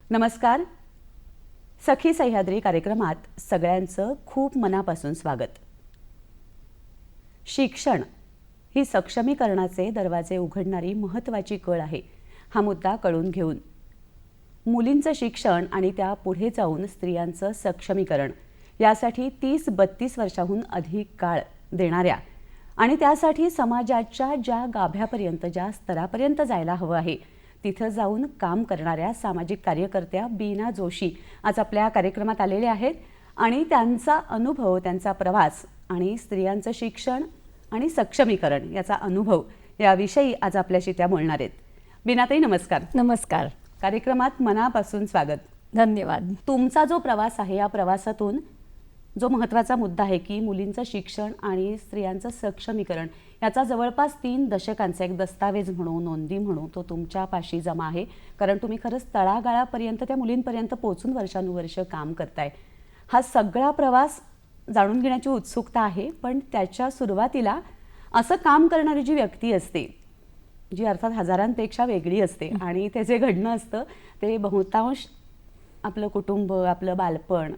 नमस्कार. सखी सह्याद्री कार्यक्रमात सगळ्यांचं खूप मनापासून स्वागत. शिक्षण ही सक्षमीकरणाचे दरवाजे उघडणारी महत्त्वाची कळ आहे. हा मुद्दा कळून घेऊन मुलींचं शिक्षण आणि त्या पुढे जाऊन स्त्रियांचं सक्षमीकरण यासाठी 30-32 वर्षांहून अधिक काळ देणाऱ्या आणि त्यासाठी समाजाच्या ज्या गाभ्यापर्यंत ज्या स्तरापर्यंत जायला हवं आहे तिथं जाऊन काम करणाऱ्या सामाजिक कार्यकर्त्या बीना जोशी आज आपल्या कार्यक्रमात आलेल्या आहेत आणि त्यांचा अनुभव, त्यांचा प्रवास आणि स्त्रियांचं शिक्षण आणि सक्षमीकरण याचा अनुभव याविषयी आज आपल्याशी त्या बोलणार आहेत. बीनाताई नमस्कार. नमस्कार. कार्यक्रमात मनापासून स्वागत. धन्यवाद. तुमचा जो प्रवास आहे या प्रवासातून जो महत्त्वाचा मुद्दा आहे की मुलींचं शिक्षण आणि स्त्रियांचं सक्षमीकरण याचा जवळपास 3 दशकांचा एक दस्तावेज म्हणून, नोंदी म्हणून तो तुमच्यापाशी जमा आहे. कारण तुम्ही खरंच तळागाळापर्यंत त्या मुलींपर्यंत पोहोचून वर्षानुवर्ष काम करताय. हा सगळा प्रवास जाणून घेण्याची उत्सुकता आहे. पण त्याच्या सुरुवातीला असं काम करणारी जी व्यक्ती असते जी अर्थात हजारांपेक्षा वेगळी असते आणि ते जे घडणं असतं ते बहुतांश आपलं कुटुंब, आपलं बालपण,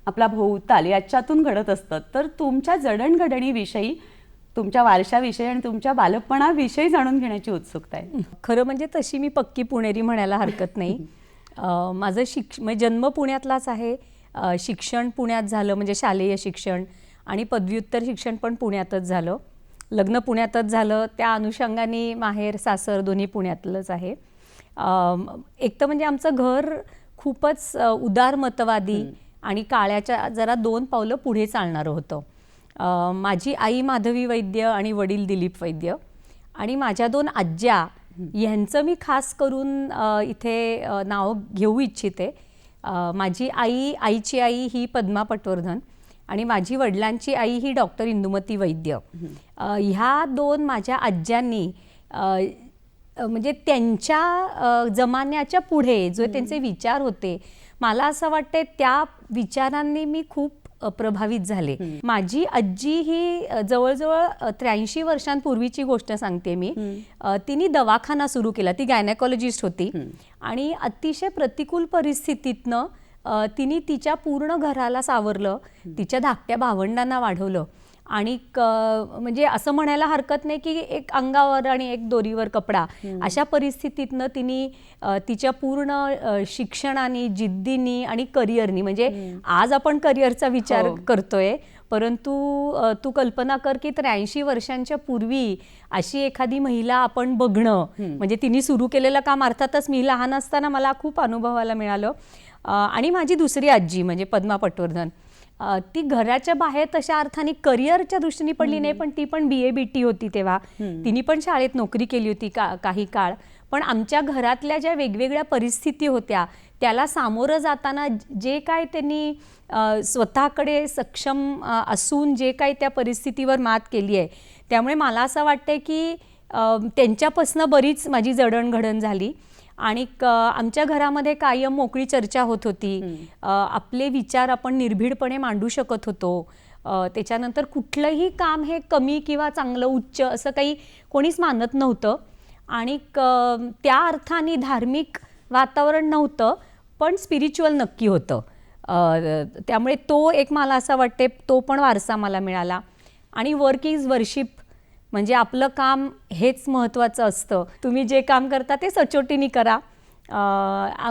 आपला भोवताल याच्यातून घडत असतं. तर तुमच्या जडणघडणीविषयी, तुमच्या वारशाविषयी आणि तुमच्या बालपणाविषयी जाणून घेण्याची उत्सुकता आहे. खरं म्हणजे तशी मी पक्की पुणेरी म्हणायला हरकत नाही. माझं म्हणजे जन्म पुण्यातलाच आहे. शिक्षण पुण्यात झालं, म्हणजे शालेय शिक्षण आणि पदव्युत्तर शिक्षण पण पुण्यातच झालं. लग्न पुण्यातच झालं. त्या अनुषंगाने माहेर सासर दोन्ही पुण्यातलंच आहे. एक तर म्हणजे आमचं घर खूपच उदारमतवादी आणि काळाच्या जरा 2 पावलं पुढे चालणारं होतं. माझी आई माधवी वैद्य आणि वडील दिलीप वैद्य आणि माझ्या 2 आज्या यांचं मी खास करून इथे नाव घेऊ इच्छिते. माझी आईची आई ही पद्मा पटवर्धन आणि माझी वडिलांची आई ही डॉक्टर इंदुमती वैद्य. ह्या 2 माझ्या आज्यांनी म्हणजे त्यांच्या जमान्याच्या पुढे जो त्यांचे विचार होते, मला असं वाटतं त्या विचारांनी मी खूप प्रभावित झाले. माझी आजी ही जवळजवळ 83 वर्षांपूर्वीची गोष्ट सांगते मी. तिने दवाखाना सुरू केला. ती गायनेकॉलॉजिस्ट होती आणि अतिशय प्रतिकूल परिस्थितीतनं तिने तिच्या पूर्ण घराला सावरलं, तिच्या धाकट्या भावंडांना वाढवलं आणि म्हणजे असं म्हणायला हरकत नाही की एक अंगावर आणि एक दोरीवर कपडा अशा परिस्थितीतनं तिने तिच्या पूर्ण शिक्षणाने, जिद्दीनी आणि करिअरनी, म्हणजे आज आपण करिअरचा विचार करतोय, परंतु तू कल्पना कर की 83 वर्षांच्या पूर्वी अशी एखादी महिला आपण बघणं, म्हणजे तिने सुरू केलेलं काम अर्थातच मी लहान असताना मला खूप अनुभवायला मिळालं. आणि माझी दुसरी आजी म्हणजे पद्मा पटवर्धन, ती घराच्या बाहेर तशा अर्थाने करिअरच्या दृष्टीने पडली नाही, पण ती पण BA BT होती तेव्हा. तिने पण शाळेत नोकरी केली होती काही काळ. पण आमच्या घरातल्या ज्या वेगवेगळ्या परिस्थिती होत्या त्याला सामोरं जाताना जे काय त्यांनी स्वतःकडे सक्षम असून जे काही त्या परिस्थितीवर मात केली आहे, त्यामुळे मला असं वाटतं की त्यांच्यापासून बरीच माझी जडणघडण झाली. आणि आमच्या घरामध्ये कायम मोकळी चर्चा होत होती. आपले विचार आपण निर्भीडपणे मांडू शकत होतो. त्याच्यानंतर कुठलंही काम हे कमी किंवा चांगलं उच्च असं काही कोणीच मानत नव्हतं आणि त्या अर्थाने धार्मिक वातावरण नव्हतं, पण स्पिरिच्युअल नक्की होतं. त्यामुळे तो एक मला असं वाटते तो पण वारसा मला मिळाला. आणि वर्क इज वर्शिप, म्हणजे आपलं काम हेच महत्त्वाचं असतं. तुम्ही जे काम करता ते सचोटीने करा.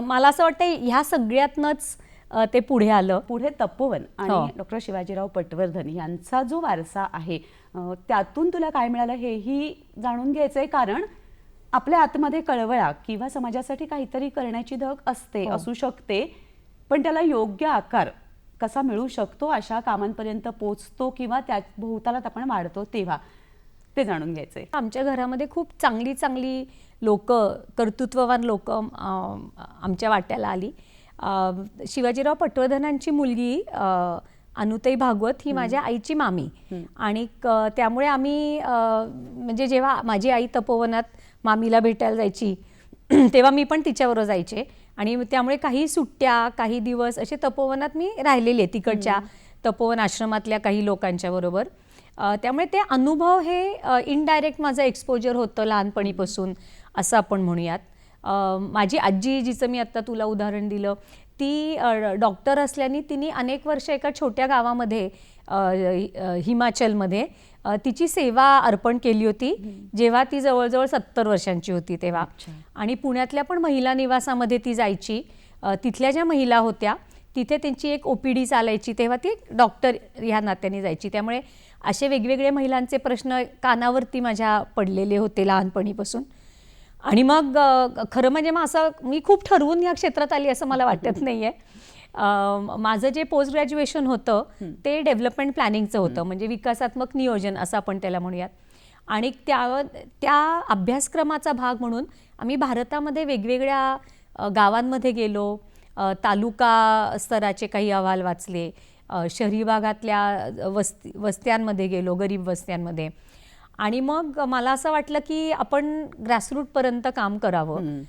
मला असं वाटतं ह्या सगळ्यातनंच ते पुढे आलं. पुढे तपोवन हो. आणि डॉक्टर शिवाजीराव पटवर्धन यांचा जो वारसा आहे त्यातून तुला काय मिळालं हेही जाणून घ्यायचंय, कारण आपल्या आतमध्ये कळवळा किंवा समाजासाठी काहीतरी करण्याची धग असते, असू शकते, पण त्याला योग्य आकार कसा मिळू शकतो, अशा कामांपर्यंत पोचतो किंवा त्या भोवतालात आपण वाढतो तेव्हा ते जाणून घ्यायचंय. आमच्या घरामध्ये खूप चांगली चांगली लोक, कर्तृत्ववान लोक आमच्या वाट्याला आली. शिवाजीराव पटवर्धनांची मुलगी अनुताई भागवत ही माझ्या आईची मामी, आणि त्यामुळे आम्ही म्हणजे जेव्हा माझी आई तपोवनात मामीला भेटायला जायची तेव्हा मी पण तिच्याबरोबर जायचे, आणि त्यामुळे काही सुट्ट्या, काही दिवस असे तपोवनात मी राहिलेले तिकडच्या तपोवन आश्रमातल्या काही लोकांच्या बरोबर. त्यामुळे ते अनुभव हे इनडायरेक्ट माझं एक्सपोजर होतं लहानपणीपासून असं आपण म्हणूयात. माझी आजी, जिचं मी आत्ता तुला उदाहरण दिलं, ती डॉक्टर असल्याने तिने अनेक वर्ष एका छोट्या गावामध्ये हिमाचलमध्ये तिची सेवा अर्पण केली होती, जेव्हा ती जवळजवळ 70 वर्षांची होती तेव्हा. आणि पुण्यातल्या पण महिला निवासामध्ये ती जायची. तिथल्या ज्या महिला होत्या तिथे त्यांची एक OPD चालायची, तेव्हा ती डॉक्टर ह्या नात्याने जायची. त्यामुळे असे वेगवेगळे महिलांचे प्रश्न कानावरती माझ्या पडलेले होते लहानपणीपासून. आणि मग खरं म्हणजे मग असं मी खूप ठरवून या क्षेत्रात आली असं मला वाटत नाही आहे. माझं जे पोस्ट ग्रॅज्युएशन होतं ते डेव्हलपमेंट प्लॅनिंगचं होतं, म्हणजे विकासात्मक नियोजन असं आपण त्याला म्हणूयात. आणि त्या अभ्यासक्रमाचा भाग म्हणून आम्ही भारतामध्ये वेगवेगळ्या गावांमध्ये गेलो, तालुका स्तराचे काही अहवाल वाचले, शहरी भागातल्या वस्त्यांमध्ये गेलो, गरीब वस्त्यांमध्ये. आणि मग मला असं वाटलं की आपण ग्रासरूटपर्यंत काम करावं.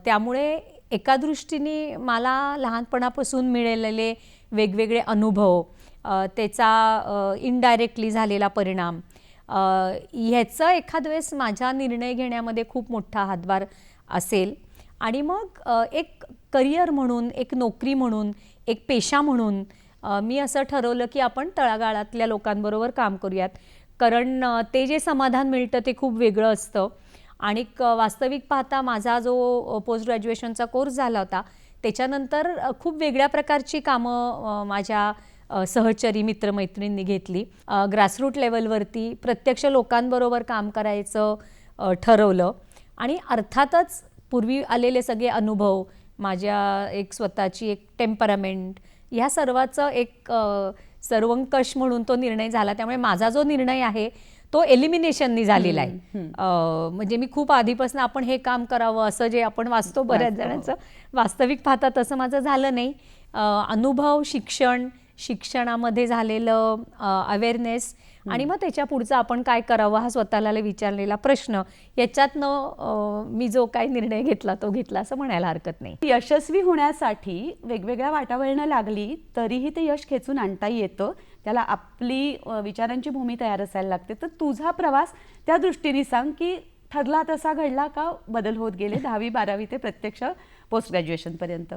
त्यामुळे एका दृष्टीने मला लहानपणापासून मिळालेले वेगवेगळे अनुभव, त्याचा इनडायरेक्टली झालेला परिणाम, ह्याचं एखाद वेळेस माझ्या निर्णय घेण्यामध्ये खूप मोठा हातभार असेल. आणि मग एक करिअर म्हणून, एक नोकरी म्हणून, एक पेशा म्हणून मी असं ठरवलं की आपण तळागाळातल्या लोकांबरोबर काम करूयात, कारण ते जे समाधान मिळतं ते खूप वेगळं असतं. आणि वास्तविक पाहता माझा जो पोस्ट ग्रॅज्युएशनचा कोर्स झाला होता त्याच्यानंतर खूप वेगळ्या प्रकारची कामं माझ्या सहचरी मित्रमैत्रिणींनी घेतली. ग्रासरूट लेवलवरती प्रत्यक्ष लोकांबरोबर काम करायचं ठरवलं. आणि अर्थातच पूर्वी आलेले सगळे अनुभव, माझ्या एक स्वतःची एक टेम्परामेंट, ह्या सर्वाचं एक सर्वंकष म्हणून तो निर्णय झाला. त्यामुळे माझा जो निर्णय आहे तो एलिमिनेशननी झालेला आहे. म्हणजे मी खूप आधीपासून आपण हे काम करावं असं जे आपण वाचतो बऱ्याच जणांचं, वास्तविक पाहता तसं माझं झालं नाही. अनुभव, शिक्षणामध्ये झालेलं अवेअरनेस, आणि मग त्याच्या पुढचं आपण काय करावं हा स्वतःला विचारलेला प्रश्न, याच्यातनं मी जो काही निर्णय घेतला तो घेतला असं म्हणायला हरकत नाही. यशस्वी होण्यासाठी वेगवेगळ्या वाटावळणं लागली तरीही ते यश खेचून आणता येतं. त्याला आपली विचारांची भूमी तयार असायला लागते. तर तुझा प्रवास त्या दृष्टीने सांग की ठरला तसा घडला का बदल होत गेले 10वी 12वी ते प्रत्यक्ष पोस्ट ग्रॅज्युएशन पर्यंत?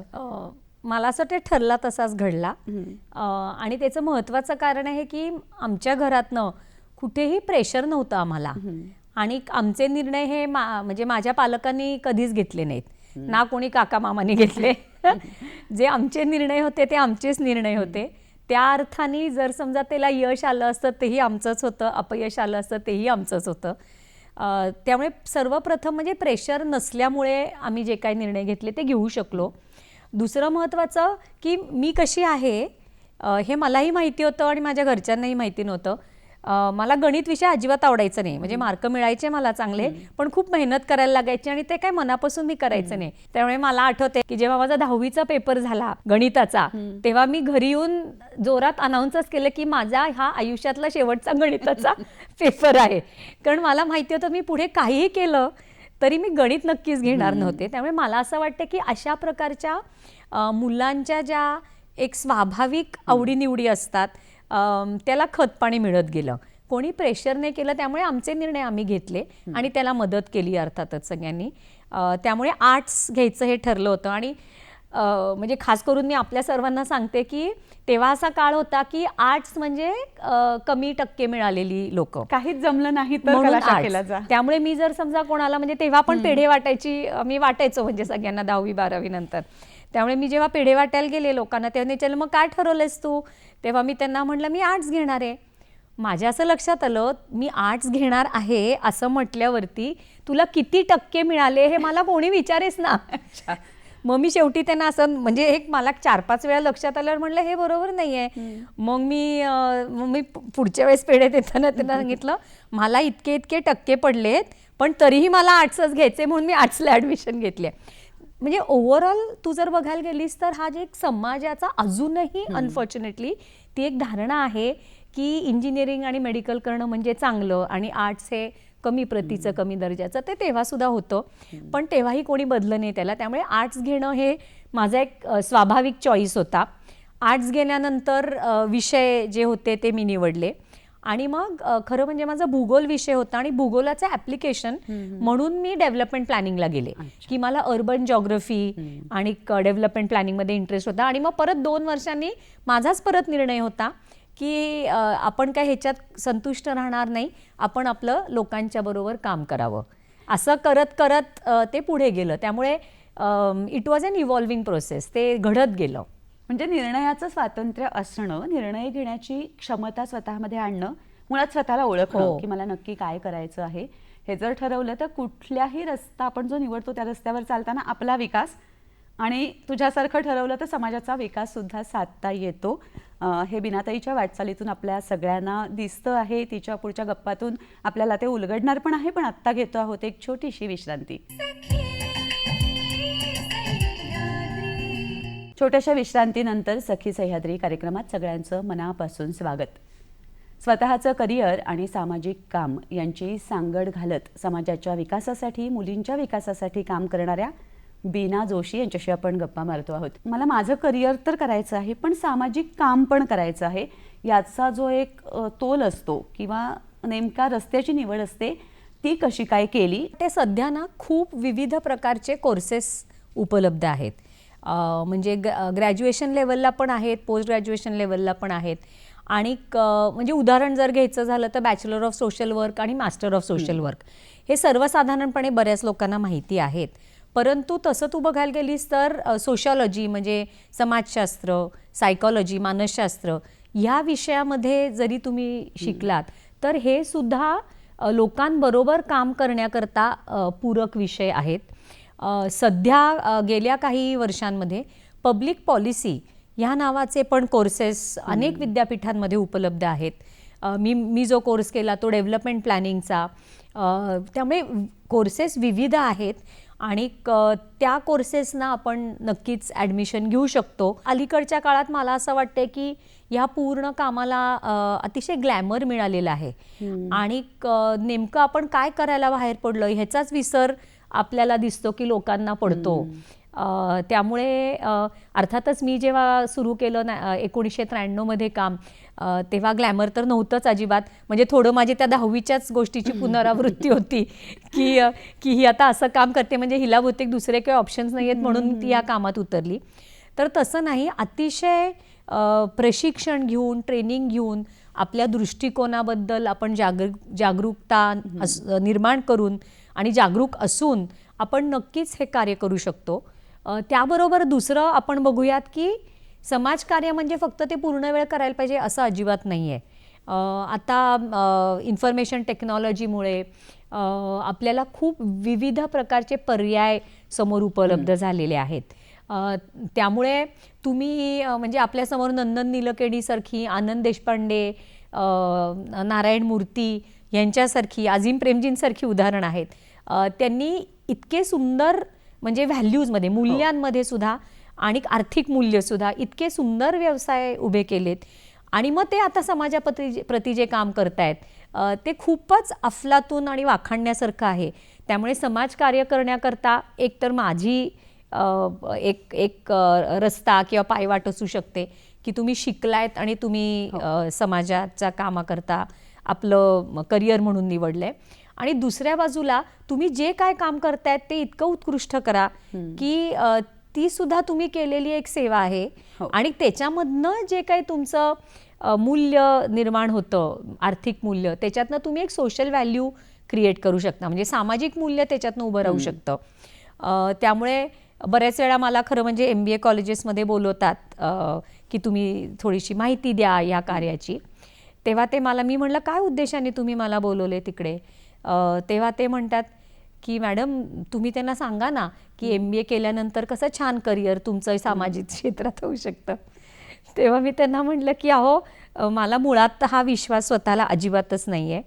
मला असं ते ठरला तसाच घडला. आणि त्याचं महत्त्वाचं कारण आहे की आमच्या घरातनं कुठेही प्रेशर नव्हतं आम्हाला. आणि आमचे निर्णय हे म्हणजे माझ्या पालकांनी कधीच घेतले नाहीत, ना कोणी काका मामाने घेतले. जे आमचे निर्णय होते ते आमचेच निर्णय होते. त्या अर्थाने जर समजा त्याला यश आलं असतं तेही आमचंच होतं, अपयश आलं असतं तेही आमचंच होतं. त्यामुळे सर्वप्रथम म्हणजे प्रेशर नसल्यामुळे आम्ही जे काही निर्णय घेतले ते घेऊ शकलो. दुसरं महत्त्वाचं की मी कशी आहे हे मलाही माहिती होतं आणि माझ्या घरच्यांनाही माहिती नव्हतं. मला गणित विषय अजिबात आवडायचं नाही, म्हणजे मार्क मिळायचे मला चांगले, पण खूप मेहनत करायला लागायची आणि ते काय मनापासून मी करायचं नाही. त्यामुळे मला आठवते की जेव्हा माझा 10वीचा पेपर झाला गणिताचा, तेव्हा मी घरी येऊन जोरात अनाऊन्सच केलं की माझा हा आयुष्यातला शेवटचा गणिताचा पेपर आहे. कारण मला माहिती होतं मी पुढे काहीही केलं तरी मी गणित नक्कीच घेणार नव्हते. त्यामुळे मला असं वाटतं की अशा प्रकारच्या मुलांच्या ज्या एक स्वाभाविक आवडीनिवडी असतात त्याला खतपाणी मिळत गेलं. कोणी प्रेशर नाही केलं, त्यामुळे आमचे निर्णय आम्ही घेतले आणि त्याला मदत केली अर्थातच सगळ्यांनी. त्यामुळे आर्ट्स घ्यायचं हे ठरलं होतं. आणि म्हणजे खास करून मी आपल्या सर्वांना सांगते की तेव्हा असा काळ होता की आर्ट्स म्हणजे कमी टक्के मिळालेली लोक, काहीच जमलं नाही तर कला शाखेला जा. त्यामुळे मी जर समजा कोणाला, म्हणजे तेव्हा पण पेढे वाटायची, मी वाटायचो म्हणजे सगळ्यांना 10वी 12वी नंतर. त्यामुळे मी जेव्हा पेढे वाटायला गेले लोकांना तेव्हा विचारलं मग काय ठरवलंयस तू, तेव्हा मी त्यांना म्हटलं मी आर्ट्स घेणार आहे. माझ्या असं लक्षात आलं मी आर्ट्स घेणार आहे असं म्हटल्यावरती तुला किती टक्के मिळाले हे मला कोणी विचारेच ना. मग मी शेवटी त्यांना असं म्हणजे एक मला 4-5 वेळा लक्षात आल्यावर म्हटलं हे बरोबर नाही आहे. मग मी पुढच्या वेळेस पेढे देताना त्यांना सांगितलं मला इतके टक्के पडलेत पण तरीही मला आर्ट्सच घ्यायचे म्हणून मी आर्ट्सला ॲडमिशन घेतली आहे. म्हणजे ओव्हरऑल तू जर बघायला गेलीस तर हा जे एक समाजाचा अजूनही अनफॉर्च्युनेटली ती एक धारणा आहे की इंजिनिअरिंग आणि मेडिकल करणं म्हणजे चांगलं आणि आर्ट्स हे कमी प्रतीचं कमी दर्जाचं. ते तेव्हासुद्धा होतं पण तेव्हाही कोणी बदलं नाही त्याला. त्यामुळे आर्ट्स घेणं हे माझा एक स्वाभाविक चॉईस होता. आर्ट्स घेण्यानंतर विषय जे होते ते मी निवडले आणि मग खरं म्हणजे माझा भूगोल विषय होता आणि भूगोलाचं ॲप्लिकेशन म्हणून मी डेव्हलपमेंट प्लॅनिंगला गेले की मला अर्बन जॉग्रफी आणि डेव्हलपमेंट प्लॅनिंगमध्ये इंटरेस्ट होता. आणि मग परत 2 वर्षांनी माझाच परत निर्णय होता की आपण काय ह्याच्यात संतुष्ट राहणार नाही, आपण आपलं लोकांच्या बरोबर काम करावं. असं करत करत ते पुढे गेलं. त्यामुळे it was an evolving process, ते घडत गेलं. म्हणजे निर्णयाचं स्वातंत्र्य असणं, निर्णय घेण्याची क्षमता स्वतःमध्ये आणणं, मुळात स्वतःला ओळखणं की मला नक्की काय करायचं आहे हे जर ठरवलं तर कुठल्याही रस्ता आपण जो निवडतो त्या रस्त्यावर चालताना आपला विकास आणि तुझ्यासारखं ठरवलं तर समाजाचा विकास सुद्धा साधता येतो. हे बिनाताईच्या वाटचालीतून आपल्या सगळ्यांना दिसतं आहे. तिच्या पुढच्या गप्पातून आपल्याला ते उलगडणार पण आहे. पण आत्ता घेतो आहोत एक छोटीशी विश्रांती. छोट्याशा विश्रांतीनंतर सखी सह्याद्री कार्यक्रमात सगळ्यांचं मनापासून स्वागत. स्वतःचं करिअर आणि सामाजिक काम यांची सांगड घालत समाजाच्या विकासासाठी, मुलींच्या विकासासाठी काम करणाऱ्या बीना जोशी यांच्याशी आपण गप्पा मारतो आहोत. मला माझं करिअर तर करायचं आहे पण सामाजिक काम पण करायचं आहे, याचा जो एक तोल असतो किंवा नेमका रस्त्याची निवड असते ती कशी काय केली? ते सध्या ना खूप विविध प्रकारचे कोर्सेस उपलब्ध आहेत. म्हणजे ग्रॅज्युएशन लेवलला पण आहेत, पोस्ट ग्रॅज्युएशन लेवलला पण आहेत. आणि म्हणजे उदाहरण जर घ्यायचं झालं तर बॅचलर ऑफ सोशल वर्क आणि मास्टर ऑफ सोशल वर्क हे सर्वसाधारणपणे बऱ्याच लोकांना माहिती आहेत. परंतु तसं तू बघायला गेलीस तर सोशॉलॉजी म्हणजे समाजशास्त्र, सायकॉलॉजी, मानसशास्त्र ह्या विषयामध्ये जरी तुम्ही शिकलात तर हे सुद्धा लोकांबरोबर काम करण्याकरता पूरक विषय आहेत. सध्या गेल्या काही वर्षांमध्ये पब्लिक पॉलिसी ह्या नावाचे पण कोर्सेस अनेक विद्यापीठांमध्ये उपलब्ध आहेत. मी जो कोर्स केला तो डेव्हलपमेंट प्लॅनिंगचा. त्यामुळे कोर्सेस विविध आहेत आणि त्या कोर्सेसना आपण नक्कीच ॲडमिशन घेऊ शकतो. अलीकडच्या काळात मला असं वाटतं की ह्या पूर्ण कामाला अतिशय ग्लॅमर मिळालेलं आहे आणि नेमकं आपण काय करायला बाहेर पडलो ह्याचाच विसर आपल्याला दिसतो की लोकांना पडतो. त्यामुळे अर्थातच मी जेव्हा सुरू केलं 1993मध्ये काम तेव्हा ग्लॅमर तर नव्हतंच अजिबात. म्हणजे थोडं माझी त्या 10वीच्याच गोष्टीची पुनरावृत्ती होती की ही आता असं काम करते म्हणजे हिला बहुतेक दुसरे काही ऑप्शन्स नाही आहेत म्हणून ती या कामात उतरली. तर तसं नाही, अतिशय प्रशिक्षण घेऊन, ट्रेनिंग घेऊन आपल्या दृष्टिकोनाबद्दल आपण जागरूकता निर्माण करून आणि जागरूक असून आपण नक्कीच हे कार्य करू शकतो. त्याबरोबर दुसरं आपण बघूयात की समाजकार्य म्हणजे फक्त ते पूर्ण वेळ करायला पाहिजे असं अजिबात नाही आहे. आता इन्फॉर्मेशन टेक्नॉलॉजीमुळे आपल्याला खूप विविध प्रकारचे पर्याय समोर उपलब्ध झालेले आहेत. त्यामुळे तुम्ही म्हणजे आपल्यासमोर नंदन नीलकेणीसारखी, आनंद देशपांडे, नारायण मूर्ती यांच्यासारखी, अझीम प्रेमजींसारखी उदाहरणं आहेत. त्यांनी इतके सुंदर म्हणजे व्हॅल्यूजमध्ये, मूल्यांमध्ये सुद्धा आणि आर्थिक मूल्यसुद्धा इतके सुंदर व्यवसाय उभे केलेत आणि मग ते आता समाजाप्रती जे काम करतायत ते खूपच अफलातून आणि वाखाणण्यासारखं आहे. त्यामुळे समाजकार्य करण्याकरता एकतर माझी एक रस्ता किंवा पायवाट असू शकते की तुम्ही शिकलायत आणि तुम्ही समाजाच्या कामाकरता आपलं करिअर म्हणून निवडलंय. आणि दुसऱ्या बाजूला तुम्ही जे काय काम करतायत ते इतकं उत्कृष्ट करा की ती सुद्धा तुम्ही केलेली एक सेवा आहे आणि त्याच्यामधनं जे काही तुमचं मूल्य निर्माण होतं, आर्थिक मूल्य, त्याच्यातनं तुम्ही एक सोशल व्हॅल्यू क्रिएट करू शकता. म्हणजे सामाजिक मूल्य त्याच्यातनं उभं राहू शकतं. त्यामुळे बऱ्याच वेळा मला खरं म्हणजे MBA कॉलेजेसमध्ये बोलवतात की तुम्ही थोडीशी माहिती द्या या कार्याची. तेव्हा ते मी म्हटलं काय उद्देशाने तुम्ही मला बोलवले तिकडे. तेव्हा ते म्हणतात की मॅडम तुम्ही त्यांना सांगा ना की MBA केल्यानंतर कसं छान करिअर तुमचं सामाजिक क्षेत्रात होऊ शकतं. तेव्हा मी त्यांना म्हटलं की अहो मला मुळात हा विश्वास स्वतःला अजिबातच नाही आहे.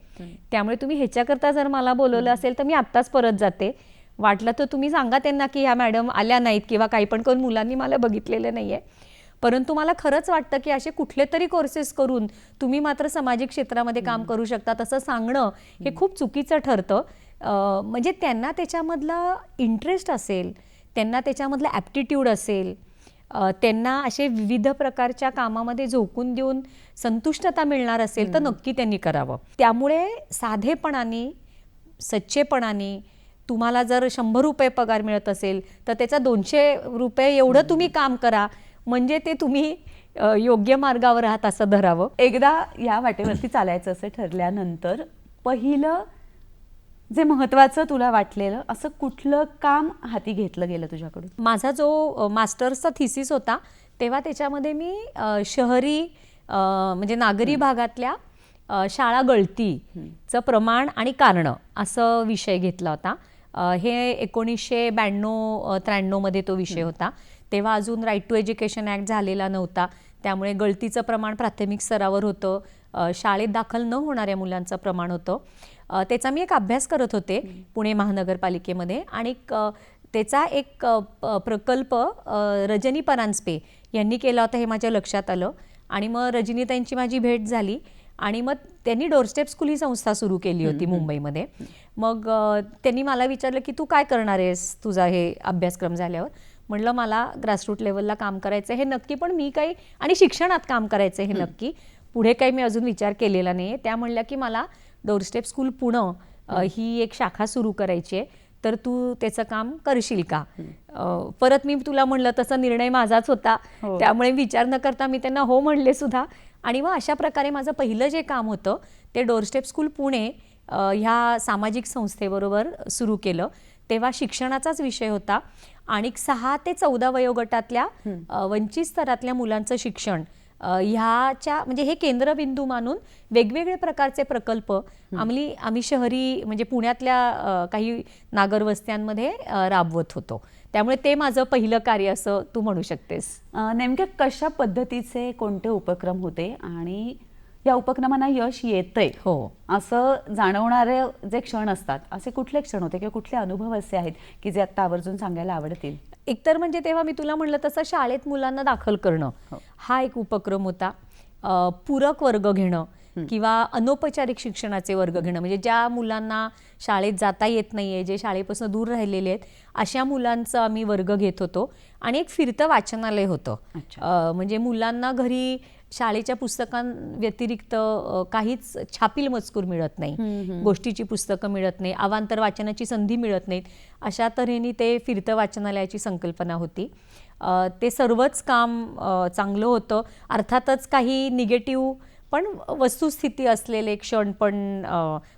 त्यामुळे तुम्ही ह्याच्याकरता जर मला बोलवलं असेल तर मी आत्ताच परत जाते. वाटलं तर तुम्ही सांगा त्यांना की ह्या मॅडम आल्या नाहीत किंवा काही पण करून मुलांनी मला बघितलेलं नाही आहे. परंतु मला खरंच वाटतं की असे कुठले तरी कोर्सेस करून तुम्ही मात्र सामाजिक क्षेत्रामध्ये काम करू शकता असं सांगणं हे खूप चुकीचं ठरतं. म्हणजे त्यांना त्याच्यामधला इंटरेस्ट असेल, त्यांना त्याच्यामधला ॲप्टिट्यूड असेल, त्यांना असे विविध प्रकारच्या कामामध्ये झोकून देऊन संतुष्टता मिळणार असेल तर नक्की त्यांनी करावं. त्यामुळे साधेपणाने, सच्चेपणाने तुम्हाला जर 100 रुपये पगार मिळत असेल तर त्याचा 200 रुपये एवढं तुम्ही काम करा, म्हणजे ते तुम्ही योग्य मार्गावर आहात असं धरावं. एकदा या वाटेवरती चालायचं असं ठरल्यानंतर पहिलं जे महत्त्वाचं तुला वाटलेलं असं कुठलं काम हाती घेतलं गेलं तुझ्याकडून? माझा जो मास्टर्सचा थिसिस होता तेव्हा त्याच्यामध्ये मी शहरी म्हणजे नागरी भागातल्या शाळा गळतीचं प्रमाण आणि कारणं असं विषय घेतला होता. हे 1992-93 मध्ये तो विषय होता. तेव्हा अजून राईट टू एज्युकेशन ॲक्ट झालेला नव्हता, त्यामुळे गळतीचं प्रमाण प्राथमिक स्तरावर होतं, शाळेत दाखल न होणाऱ्या मुलांचं प्रमाण होतं. त्याचा मी एक अभ्यास करत होते पुणे महानगरपालिकेमध्ये आणि त्याचा एक प्रकल्प रजनी परांजपे यांनी केला होता हे माझ्या लक्षात आलं. आणि मग रजनीताईंची माझी भेट झाली आणि मग त्यांनी डोरस्टेप स्कूल ही संस्था सुरू केली होती मुंबईमध्ये. मग त्यांनी मला विचारलं की तू काय करणार आहेस तुझा हे अभ्यासक्रम झाल्यावर. म्हटलं मला ग्रासरूट लेवलला काम करायचं हे नक्की, पण मी काही आणि शिक्षणात काम करायचं हे नक्की, पुढे काही मी अजून विचार केलेला नाही. त्या म्हणल्या की मला डोरस्टेप स्कूल पुणे ही एक शाखा सुरू करायची आहे, तर तू त्याचं काम करशील का. परत मी तुला म्हणलं तसा निर्णय माझाच होता, त्यामुळे विचार न करता मी त्यांना हो म्हणले सुद्धा. आणि मग अशा प्रकारे माझं पहिलं जे काम होतं ते डोरस्टेप स्कूल पुणे ह्या सामाजिक संस्थेबरोबर सुरू केलं. तेव्हा शिक्षणाचाच विषय होता आणि 6 ते 14 वयोगटातल्या वंचित स्तरातल्या मुलांचं शिक्षण ह्याच्या म्हणजे हे केंद्रबिंदू मानून वेगवेगळे प्रकारचे प्रकल्प आम्ही शहरी म्हणजे पुण्यातल्या काही नागरवस्त्यांमध्ये राबवत होतो. त्यामुळे ते माझं पहिलं कार्य असं तू म्हणू शकतेस. नेमक्या कशा पद्धतीचे कोणते उपक्रम होते आणि या उपक्रमांना यश येतंय हो असं जाणवणारे जे क्षण असतात असे कुठले क्षण होते किंवा कुठले अनुभव असे आहेत की जे आता आवर्जून सांगायला आवडतील? एकतर म्हणजे तेव्हा मी तुला म्हणलं तसं शाळेत मुलांना दाखल करणं हा एक उपक्रम होता. पूरक वर्ग घेणं किंवा अनौपचारिक शिक्षणाचे वर्ग घेणं, म्हणजे ज्या मुलांना शाळेत जाता येत नाहीये, जे शाळेपासून दूर राहिलेले आहेत अशा मुलांचा आम्ही वर्ग घेत होतो. आणि एक फिरतं वाचनालय होतं. म्हणजे मुलांना घरी शाळेच्या पुस्तकांव्यतिरिक्त काहीच छापील मजकूर मिळत नाही, गोष्टीची पुस्तकं मिळत नाही, अवांतर वाचनाची संधी मिळत नाहीत, अशा तऱ्हेने ते फिरतं वाचनालयाची संकल्पना होती. ते सर्वच काम चांगलं होतं. अर्थातच काही निगेटिव्ह पण वस्तुस्थिती असलेले क्षण पण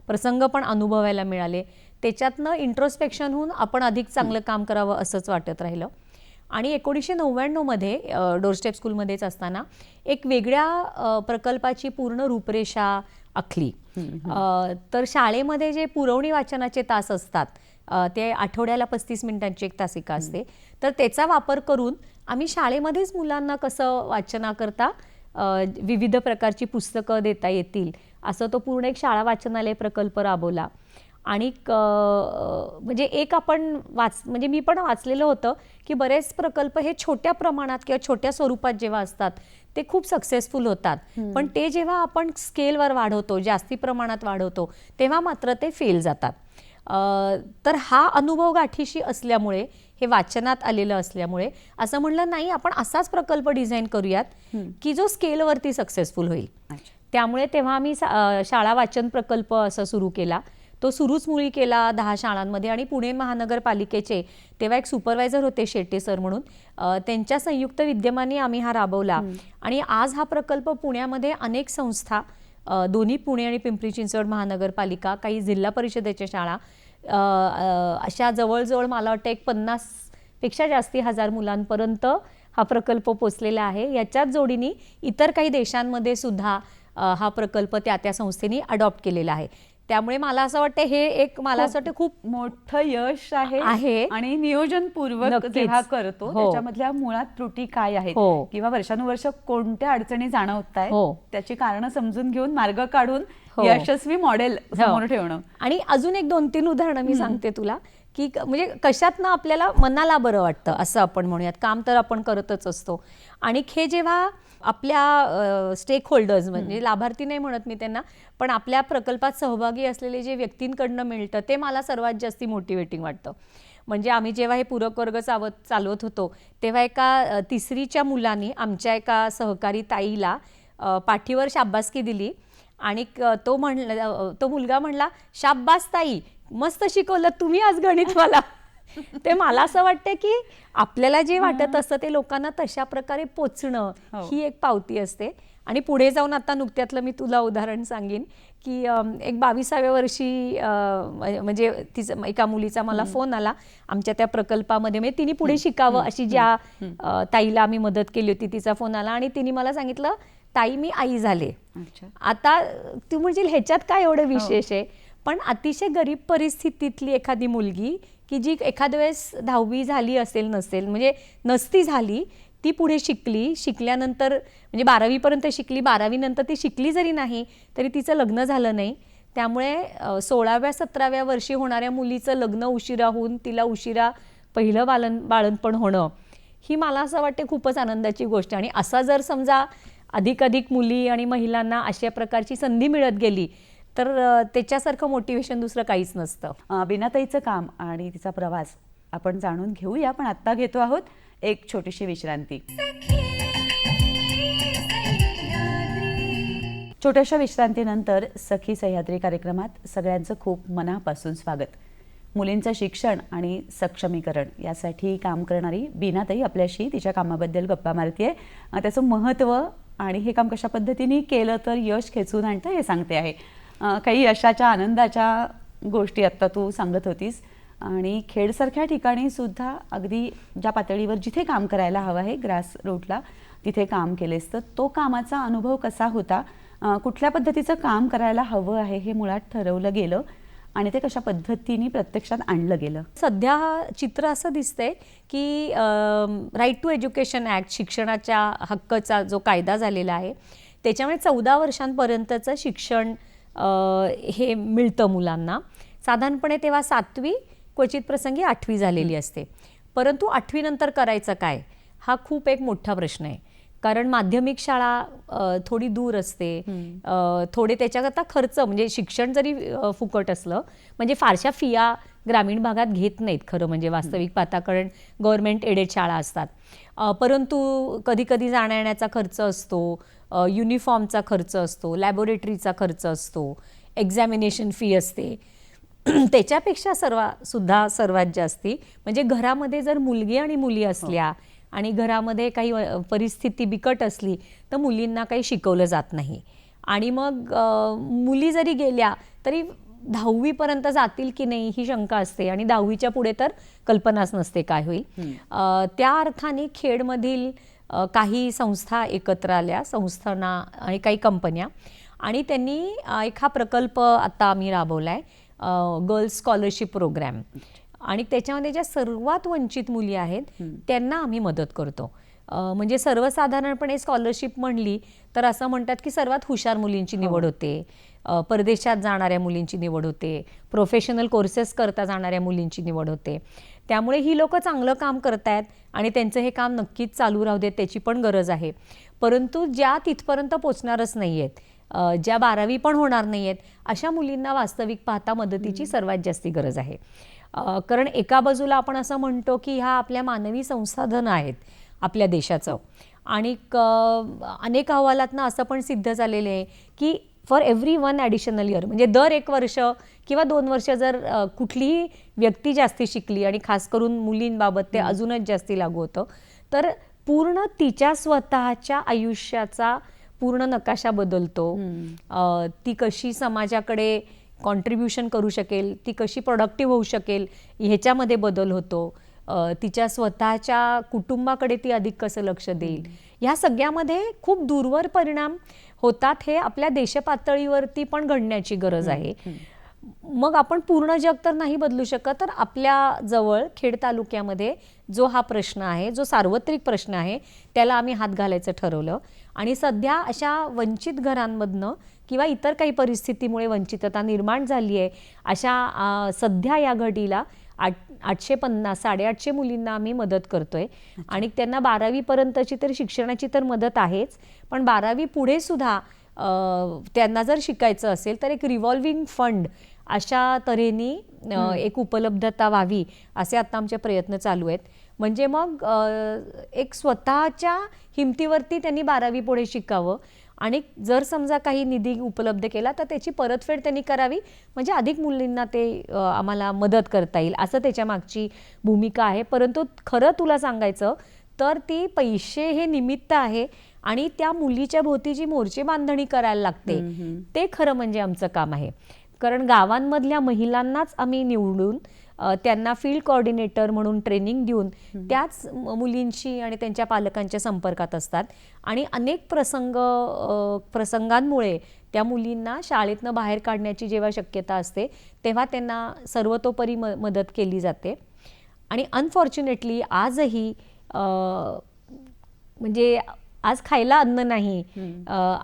प्रसंग पण अनुभवायला मिळाले. त्याच्यातनं इंट्रोस्पेक्शन होऊन आपण अधिक चांगलं काम करावं असंच वाटत राहिलं. आणि 1999 मध्ये डोरस्टेप स्कूलमध्येच असताना एक वेगळ्या प्रकल्पाची पूर्ण रूपरेषा आखली. तर शाळेमध्ये जे पुरवणी वाचनाचे तास असतात ते आठवड्याला 35 मिनिटांची एक तासिका असते, तर त्याचा वापर करून आम्ही शाळेमध्येच मुलांना कसं वाचनाकरता विविध प्रकारची पुस्तकं देता येतील असं तो पूर्ण एक शाळा वाचनालय प्रकल्प राबवला. आणि म्हणजे एक आपण म्हणजे मी पण वाचलेलं होतं की बरेच प्रकल्प हे छोट्या प्रमाणात किंवा छोट्या स्वरूपात जेव्हा असतात ते खूप सक्सेसफुल होतात, पण ते जेव्हा आपण स्केलवर वाढवतो, जास्ती प्रमाणात वाढवतो, तेव्हा मात्र ते फेल जातात. तर हा अनुभव गाठीशी असल्यामुळे, हे वाचनात आलेलं असल्यामुळे असं म्हणलं नाही आपण असाच प्रकल्प डिझाईन करूयात की जो स्केलवरती सक्सेसफुल होईल. त्यामुळे तेव्हा आम्ही शाळा वाचन प्रकल्प असा सुरू केला. तो सुरूच मुळी केला 10 शाळांमध्ये. आणि पुणे महानगरपालिकेचे तेव्हा एक सुपरवायझर होते शेट्टे सर म्हणून, त्यांच्या संयुक्त विद्यमाने आम्ही हा राबवला. आणि आज हा प्रकल्प पुण्यामध्ये अनेक संस्था, दोन्ही पुणे आणि पिंपरी चिंचवड महानगरपालिका, काही जिल्हा परिषदेच्या शाळा, अशा जवळजवळ मला वाटतं एक 50 पेक्षा जास्ती हजार मुलांपर्यंत हा प्रकल्प पोचलेला आहे. याच्याच जोडीने इतर काही देशांमध्ये सुद्धा हा प्रकल्प त्या संस्थेने अडॉप्ट केलेला आहे. त्यामुळे मला असं वाटतं हे एक मला असं वाटतं खूप मोठं यश आहे आहे. आणि नियोजनपूर्वक नक्कीच. जेव्हा करतो हो. त्याच्यामधल्या मुळात त्रुटी काय आहेत हो. किंवा वर्षानुवर्ष कोणत्या अडचणी जाणवत आहेत हो. त्याची कारणं समजून घेऊन मार्ग काढून हो. यशस्वी मॉडेल समोर ठेवणं. आणि अजून एक 2-3 उदाहरणं मी सांगते तुला की म्हणजे कशातनं आपल्याला मनाला बरं वाटतं असं आपण म्हणूयात. काम तर आपण करतच असतो आणि हे जेव्हा आपल्या स्टेक होल्डर्स म्हणजे लाभार्थी नाही म्हणत मी त्यांना, पण आपल्या प्रकल्पात सहभागी असलेले जे व्यक्तींकडनं मिळतं ते मला सर्वात जास्ती मोटिवेटिंग वाटतं. म्हणजे आम्ही जेव्हा हे पूरक वर्ग चालवत होतो तेव्हा एका 3रीच्या मुलांनी आमच्या एका सहकारी ताईला पाठीवर शाब्बासकी दिली आणि तो मुलगा म्हणला, शाब्बास ताई, मस्त शिकवलं तुम्ही आज गणित मला. ते मला असं वाटतं की आपल्याला जे वाटत असतं ते लोकांना तशा प्रकारे पोचणं ही एक पावती असते. आणि पुढे जाऊन आता नुकत्यातलं मी तुला उदाहरण सांगेन की एक 22व्या वर्षी म्हणजे तिचं एका मुलीचा मला फोन आला आमच्या त्या प्रकल्पामध्ये. म्हणजे तिने पुढे शिकावं अशी ज्या ताईला आम्ही मदत केली होती तिचा फोन आला आणि तिने मला सांगितलं, ताई मी आई झाले. आता तू म्हणजे ह्याच्यात काय एवढं विशेष आहे, पण अतिशय गरीब परिस्थितीतली एखादी मुलगी की जी एखाद्या वेळेस 10वी झाली असेल नसेल म्हणजे नसती झाली, ती पुढे शिकली, शिकल्यानंतर म्हणजे 12वी पर्यंत शिकली, 12वी नंतर ती शिकली जरी नाही तरी तिचं लग्न झालं नाही. त्यामुळे 16व्या-17व्या वर्षी होणाऱ्या मुलीचं लग्न उशिरा होऊन तिला उशिरा पहिलं बाळंतपण होणं ही मला असं वाटते खूपच आनंदाची गोष्ट. आणि असा जर समजा अधिकाधिक मुली आणि महिलांना अशा प्रकारची संधी मिळत गेली तर त्याच्यासारखं मोटिवेशन दुसरं काहीच नसतं. बीनाताईचं काम आणि तिचा प्रवास आपण जाणून घेऊया, पण आत्ता घेतो आहोत एक छोटीशी विश्रांती. छोट्याशा विश्रांतीनंतर सखी सह्याद्री कार्यक्रमात सगळ्यांचं खूप मनापासून स्वागत. मुलींचं शिक्षण आणि सक्षमीकरण यासाठी काम करणारी बीनाताई आपल्याशी तिच्या कामाबद्दल गप्पा मारतीये. त्याचं महत्त्व आणि हे काम कशा पद्धतीने केलं तर यश खेचून आणतं हे सांगते आहे. काही यशाच्या आनंदाच्या गोष्टी आत्ता तू सांगत होतीस आणि खेडसारख्या ठिकाणी सुद्धा अगदी ज्या पातळीवर जिथे काम करायला हवं आहे ग्रास रूटला तिथे काम केलेस, तर तो कामाचा अनुभव कसा होता, कुठल्या पद्धतीचं काम करायला हवं आहे हे मुळात ठरवलं गेलं आणि ते कशा पद्धतीने प्रत्यक्षात आणलं गेलं? सध्या चित्र असं दिसतंय की राईट टू एज्युकेशन ॲक्ट शिक्षणाच्या हक्काचा जो कायदा झालेला आहे त्याच्यामुळे 14 वर्षांपर्यंतचं शिक्षण हे मिळतं मुलांना. साधारणपणे तेव्हा 7वी क्वचित प्रसंगी 8वी झालेली असते. परंतु 8वी नंतर करायचं काय हा खूप एक मोठा प्रश्न आहे. कारण माध्यमिक शाळा थोडी दूर असते, थोडे त्याच्याकरता खर्च म्हणजे शिक्षण जरी फुकट असलं म्हणजे फारशा फिया ग्रामीण भागात घेत नाहीत खरं म्हणजे वास्तविक पाहता, कारण गव्हर्नमेंट एडेड शाळा असतात. परंतु कधी कधी जाण्या येण्याचा खर्च असतो, युनिफॉर्मचा खर्च असतो, लॅबोरेटरीचा खर्च असतो, एक्झामिनेशन फी असते. त्याच्यापेक्षा सर्वात जास्ती म्हणजे घरामध्ये जर मुलगी आणि मुली असल्या आणि घरामध्ये काही परिस्थिती बिकट असली तर मुलींना काही शिकवलं जात नाही. आणि मग मुली जरी गेल्या तरी 10वी पर्यंत जातील की नाही ही शंका असते आणि 10वीच्या पुढे तर कल्पनाच नसते काय होईल. त्या अर्थाने खेडमधील काही संस्था एकत्र आल्या, संस्थांना आणि काही कंपन्या, आणि त्यांनी एक हा प्रकल्प आता आम्ही राबवला आहे, गर्ल्स स्कॉलरशिप प्रोग्रॅम. आणि त्याच्यामध्ये ज्या सर्वात वंचित मुली आहेत त्यांना आम्ही मदत करतो. म्हणजे सर्वसाधारणपणे स्कॉलरशिप म्हणली तर असं म्हणतात की सर्वात हुशार मुलींची निवड होते, परदेशात जाणाऱ्या मुलींची निवड होते, प्रोफेशनल कोर्सेस करता जाणाऱ्या मुलींची निवड होते. त्यामुळे ही लोक चांगलं काम करतायत आणि त्यांचं हे काम नक्कीच चालू राहू देत, त्याची पण गरज आहे. परंतु ज्या तिथपर्यंत पोचणारच नाही आहेत, ज्या 12वी पण होणार नाही आहेत, अशा मुलींना वास्तविक पाहता मदतीची सर्वात जास्ती गरज आहे. कारण एका बाजूला आपण असं म्हणतो की ह्या आपल्या मानवी संसाधनं आहेत आपल्या देशाचं, आणि अनेक अहवालातनं असं पण सिद्ध झालेलं आहे की फॉर एव्हरी 1 ॲडिशनल इयर म्हणजे दर 1 वर्ष किंवा 2 वर्ष जर कुठलीही व्यक्ती जास्ती शिकली, आणि खास करून मुलींबाबत ते अजूनच जास्ती लागू होतं, तर पूर्ण तिच्या स्वतःच्या आयुष्याचा पूर्ण नकाशा बदलतो. ती कशी समाजाकडे कॉन्ट्रीब्युशन करू शकेल, ती कशी प्रोडक्टिव्ह होऊ शकेल ह्याच्यामध्ये बदल होतो. तिच्या स्वतःच्या कुटुंबाकडे ती अधिक कसं लक्ष देईल, ह्या सगळ्यामध्ये खूप दूरवर परिणाम होतात. हे आपल्या देशपातळीवरती पण घडण्याची गरज आहे. मग आपण पूर्ण जग तर नाही बदलू शकत, तर आपल्या जवळ खेड तालुक्यामध्ये जो हा प्रश्न आहे, जो सार्वत्रिक प्रश्न आहे, त्याला आम्ही हात घालायचं ठरवलं. आणि सध्या अशा वंचित घरांमधनं किंवा इतर काही परिस्थितीमुळे वंचितता निर्माण झाली आहे अशा सध्या या घडीला 850 850 मुलींना आम्ही मदत करतोय. आणि त्यांना 12वी पर्यंतची तर शिक्षणाची तर मदत आहेच, पण 12वी पुढे सुद्धा त्यांना जर शिकायचं असेल तर एक रिव्हॉल्विंग फंड अशा तऱ्हेने एक उपलब्धता व्हावी असे आता आमचे प्रयत्न चालू आहेत. म्हणजे मग एक स्वतःच्या हिमतीवरती त्यांनी 12वी पुढे शिकावं आणि जर समजा काही निधी उपलब्ध केला तर त्याची परतफेड त्यांनी करावी, म्हणजे अधिक मुलींना ते आम्हाला मदत करता येईल, असं त्याच्या मागची भूमिका आहे. परंतु खरं तुला सांगायचं तर ती पैसे हे निमित्त आहे आणि त्या मुलीच्या भोवती जी मोर्चे बांधणी करायला लागते ते खरं म्हणजे आमचं काम आहे. कारण गावांमधल्या महिलांनाच आम्ही निवडून त्यांना फील्ड कोऑर्डिनेटर म्हणून ट्रेनिंग देऊन त्याच मुलींशी आणि त्यांच्या पालकांच्या संपर्कात असतात. आणि अनेक प्रसंगांमुळे त्या मुलींना शाळेतनं बाहेर काढण्याची जेव्हा शक्यता असते तेव्हा त्यांना सर्वतोपरी मदत केली जाते. आणि अनफॉर्च्युनेटली आजही म्हणजे आज खायला अन्न नाही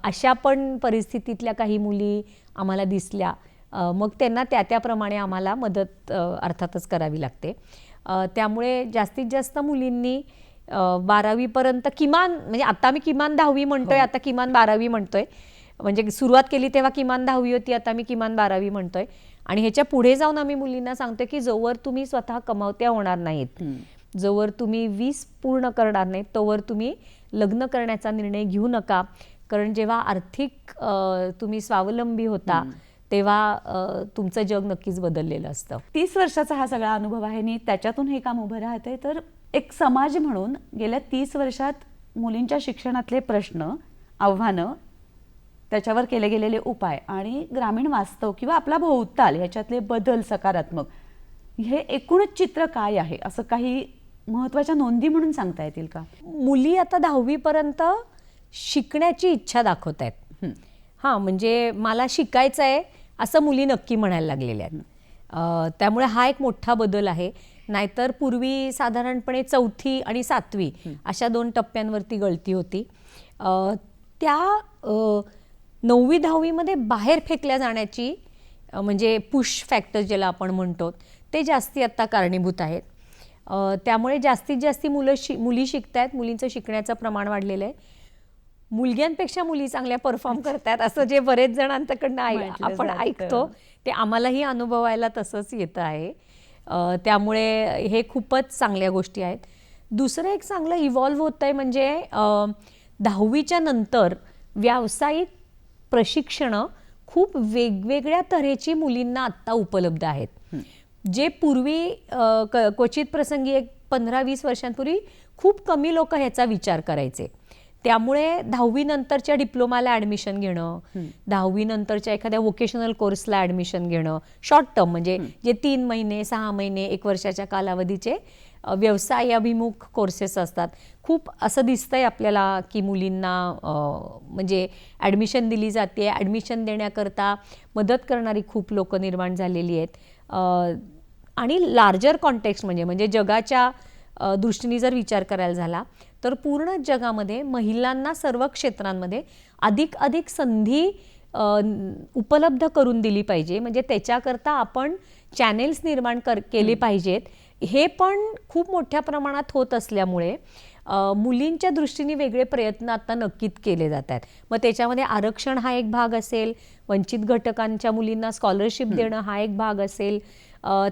अशा पण परिस्थितीतल्या काही मुली आम्हाला दिसल्या. मग त्यांना त्याप्रमाणे आम्हाला मदत अर्थातच करावी लागते. त्यामुळे जास्तीत जास्त मुलींनी 12वी पर्यंत किमान, म्हणजे आता मी किमान 10वी म्हणतोय, आता किमान 12वी म्हणतोय. म्हणजे सुरुवात केली तेव्हा किमान 10वी होती, आता मी किमान 12वी म्हणतोय. आणि ह्याच्या पुढे जाऊन आम्ही मुलींना सांगतोय की जोवर तुम्ही स्वतः कमावत्या होणार नाहीत, जोवर तुम्ही 20 पूर्ण करणार नाहीत, तोवर तुम्ही लग्न करण्याचा निर्णय घेऊ नका. कारण जेव्हा आर्थिक तुम्ही स्वावलंबी होता तेव्हा तुमचं जग नक्कीच बदललेलं असतं. 30 वर्षाचा हा सगळा अनुभव आहे आणि त्याच्यातून हे काम उभं राहते. तर एक समाज म्हणून गेल्या 30 वर्षात मुलींच्या शिक्षणातले प्रश्न, आव्हानं, त्याच्यावर केले गेलेले उपाय आणि ग्रामीण वास्तव किंवा आपला भोवताल ह्याच्यातले बदल सकारात्मक, हे एकूणच चित्र काय आहे असं काही महत्त्वाच्या नोंदी म्हणून सांगता येतील का? मुली आता 10वी पर्यंत शिकण्याची इच्छा दाखवत आहेत. हां, म्हणजे मला शिकायचं आहे असं मुली नक्की म्हणायला लागलेल्या आहेत. त्यामुळे हा एक मोठा बदल आहे. नाहीतर पूर्वी साधारणपणे 4थी आणि 7वी अशा 2 टप्प्यांवरती गळती होती. त्या 9वी 10वीमध्ये बाहेर फेकल्या जाण्याची म्हणजे पुश फॅक्टर ज्याला आपण म्हणतो ते जास्ती आत्ता कारणीभूत आहेत. त्यामुळे जास्तीत जास्त मुली शिकत आहेत, मुलींचं शिकण्याचं प्रमाण वाढलेलं आहे. मुलग्यांपेक्षा मुली चांगल्या परफॉर्म करतात असं जे बरेच जणांकडनं आपण ऐकतो ते आम्हालाही अनुभवायला तसंच येतं आहे. त्यामुळे हे खूपच चांगल्या गोष्टी आहेत. दुसरं एक चांगलं इव्हॉल्व्ह होतं आहे म्हणजे 10वीच्या नंतर व्यावसायिक प्रशिक्षणं खूप वेगवेगळ्या तऱ्हेची मुलींना आत्ता उपलब्ध आहेत. जे पूर्वी क्वचित प्रसंगी एक 15-20 वर्षांपूर्वी खूप कमी लोक ह्याचा विचार करायचे. त्यामुळे 10वी नंतरच्या डिप्लोमाला ॲडमिशन घेणं, 10वी नंतरच्या एखाद्या वोकेशनल कोर्सला ॲडमिशन घेणं, शॉर्ट टर्म म्हणजे जे 3 महिने 6 महिने 1 वर्षाच्या कालावधीचे व्यवसाय अभिमुख कोर्सेस असतात. खूप असं दिसतंय आपल्याला की मुलींना म्हणजे ॲडमिशन दिली जाते. ॲडमिशन देण्याकरता मदत करणारी खूप लोक निर्माण झालेली आहेत. आणि लार्जर कॉन्टेक्स्ट म्हणजे जगाच्या दृष्टीने जर विचार करायला झाला तर पूर्ण जगामध्ये महिलांना सर्व क्षेत्रांमध्ये अधिक संधी उपलब्ध करून दिली पाहिजे. म्हणजे त्याच्याकरता आपण चॅनेल्स निर्माण केले पाहिजेत. हे पण खूप मोठ्या प्रमाणात होत असल्यामुळे मुलींच्या दृष्टीने वेगळे प्रयत्न आता नक्कीच केले जात आहेत. मग त्याच्यामध्ये आरक्षण हा एक भाग असेल, वंचित घटकांच्या मुलींना स्कॉलरशिप देणं हा एक भाग असेल.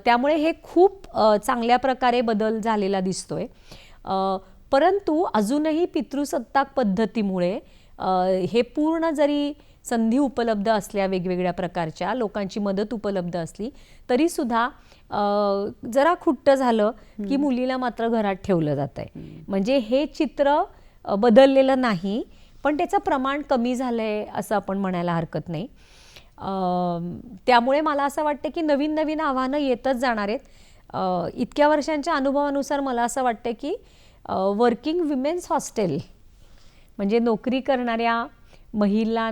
त्यामुळे हे खूप चांगल्या प्रकारे बदल झालेला दिसतोय. परंतु अजूनही पितृसत्ताक पद्धतीमुळे हे पूर्ण जरी संधी उपलब्ध असल्या, वेगवेगळ्या प्रकारच्या लोकांची मदत उपलब्ध असली तरीसुद्धा जरा खुट्ट झालं की मुलीला मात्र घरात ठेवलं जात आहे. म्हणजे हे चित्र बदललेलं नाही, पण त्याचं प्रमाण कमी झालं आहे असं आपण म्हणायला हरकत नाही. त्यामुळे मला असं वाटतं की नवीन आव्हानं येतच जाणार आहेत. इतक्या वर्षांच्या अनुभवानुसार मला असं वाटतं की वर्किंग विमेन्स हॉस्टेल म्हणजे नोकरी करणाऱ्या महिला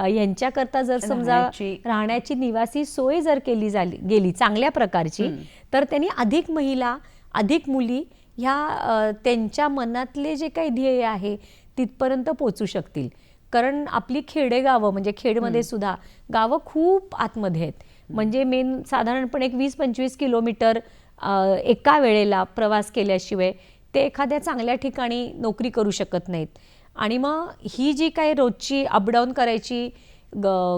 यांच्याकरता जर समजा राहण्याची निवासी सोय जर केली गेली चांगल्या प्रकारची, तर त्यांनी अधिक महिला, अधिक मुली ह्या त्यांच्या मनातले जे काही ध्येय आहे तिथपर्यंत पोचू शकतील. कारण आपली खेडेगावं म्हणजे खेडमध्ये सुद्धा गावं खूप आतमध्ये आहेत. म्हणजे मेन साधारणपणे 20-25 किलोमीटर एका वेळेला प्रवास केल्याशिवाय ते एखाद्या चांगल्या ठिकाणी नोकरी करू शकत नाहीत. आणि मग ही जी काही रोजची अपडाऊन करायची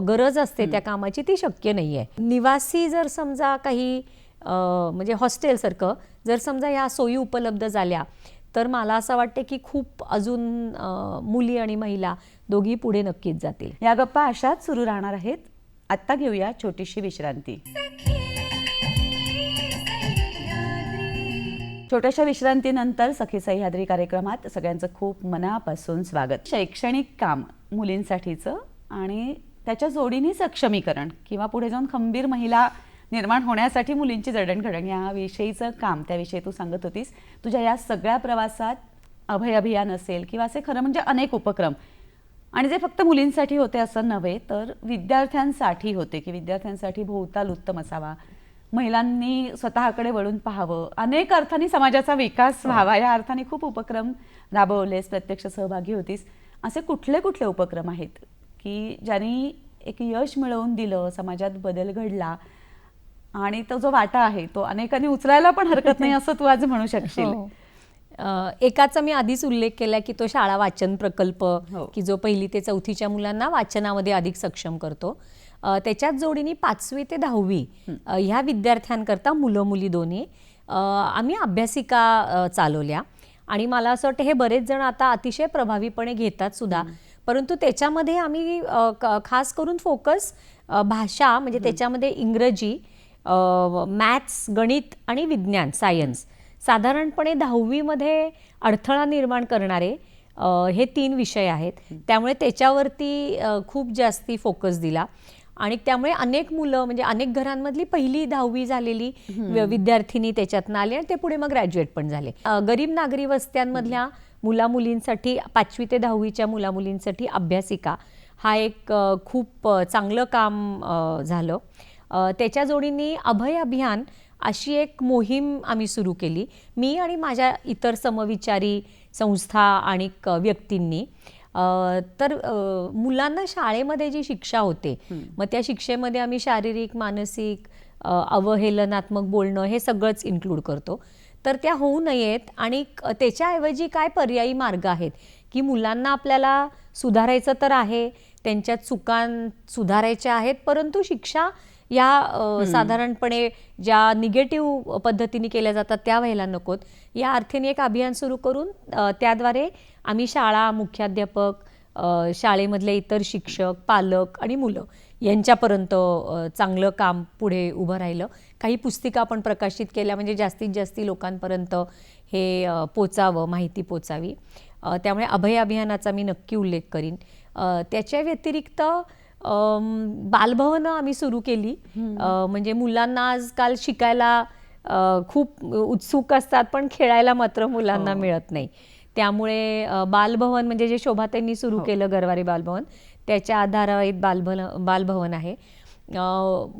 गरज असते त्या कामाची ती शक्य नाही आहे. निवासी जर समजा काही म्हणजे हॉस्टेलसारखं जर समजा ह्या सोयी उपलब्ध झाल्या तर मला असं वाटतं की खूप अजून मुली आणि महिला दोघी पुढे नक्कीच जातील. या गप्पा अशाच सुरू राहणार आहेत. आत्ता घेऊया छोटीशी विश्रांती. छोट्याशा विश्रांतीनंतर सखी सह्याद्री कार्यक्रमात सगळ्यांचं खूप मनापासून स्वागत. शैक्षणिक काम मुलींसाठीचं आणि त्याच्या जोडीने सक्षमीकरण किंवा पुढे जाऊन खंबीर महिला निर्माण होण्यासाठी मुलींची जडणघडण याविषयीचं काम, त्याविषयी तू सांगत होतीस. तुझ्या या सगळ्या प्रवासात अभय अभियान असेल किंवा असे खरं म्हणजे अनेक उपक्रम, आणि जे फक्त मुलींसाठी होते असं नव्हे तर विद्यार्थ्यांसाठी होते की विद्यार्थ्यांसाठी भोवताल उत्तम असावा, महिलांनी स्वतःकडे वळून पाहावं, अनेक अर्थाने समाजाचा विकास व्हावा या अर्थाने खूप उपक्रम राबवलेस, प्रत्यक्ष सहभागी होतीस. असे कुठले कुठले उपक्रम आहेत की ज्यांनी एक यश मिळवून दिलं, समाजात बदल घडला आणि तो जो वाटा आहे तो अनेकांनी उचलायला पण हरकत नाही असं तू आज म्हणू शकशील? एकाचा मी आधीच उल्लेख केला की तो शाळा वाचन प्रकल्प की जो 1ली ते 4थीच्या मुलांना वाचनामध्ये अधिक सक्षम करतो. त्याच्याच जोडीने 5वी ते 10वी ह्या विद्यार्थ्यांकरता मुलं मुली दोन्ही आम्ही अभ्यासिका चालवल्या. आणि मला असं वाटतं हे बरेच जण आता अतिशय प्रभावीपणे घेतात सुद्धा. परंतु त्याच्यामध्ये आम्ही खास करून फोकस भाषा म्हणजे त्याच्यामध्ये इंग्रजी, मॅथ्स, गणित आणि विज्ञान, सायन्स, साधारणपणे 10वीमध्ये अडथळा निर्माण करणारे हे 3 विषय आहेत. त्यामुळे त्याच्यावरती खूप जास्ती फोकस दिला. आणि त्यामुळे अनेक मुलं म्हणजे अनेक घरांमधली 1ली 10वी झालेली विद्यार्थिनी त्याच्यातनं आले आणि ते पुढे मग ग्रॅज्युएट पण झाले. गरीब नागरी वस्त्यांमधल्या मुलामुलींसाठी 5वी ते 10वीच्या मुलामुलींसाठी अभ्यासिका हा एक खूप चांगलं काम झालं. त्याच्या जोडीने अभय अभियान अशी एक मोहीम आम्ही सुरू केली, मी आणि माझ्या इतर समविचारी संस्था आणि व्यक्तींनी. तर मुलांना शाळेमध्ये जी शिक्षा होते मग त्या शिक्षेमध्ये आम्ही शारीरिक, मानसिक, अवहेलनात्मक बोलणं हे सगळंच इन्क्लूड करतो. तर त्या होऊ नयेत आणि त्याच्याऐवजी काय पर्यायी मार्ग आहेत की मुलांना आपल्याला सुधारायचं तर आहे, त्यांच्या चुका सुधारायच्या आहेत, परंतु शिक्षा या साधारणपणे ज्या निगेटिव्ह पद्धतीने केल्या जातात त्या व्हायला नकोत. या अर्थाने एक अभियान सुरू करून त्याद्वारे आम्ही शाळा, मुख्याध्यापक, शाळेमधले इतर शिक्षक, पालक आणि मुलं यांच्यापर्यंत चांगलं काम पुढे उभं राहिलं. काही पुस्तिका आपण प्रकाशित केल्या म्हणजे जास्तीत जास्त लोकांपर्यंत हे पोचावं, माहिती पोचावी. त्यामुळे अभय अभियानाचा मी नक्की उल्लेख करीन. त्याच्या व्यतिरिक्त बालभवनं आम्ही सुरू केली. म्हणजे मुलांना आजकाल शिकायला खूप उत्सुक असतात पण खेळायला मात्र मुलांना मिळत नाही. त्यामुळे बालभवन म्हणजे जे शोभाताईंनी सुरू केलं गरवारे बालभवन, त्याच्या आधारावर बालभवन आहे.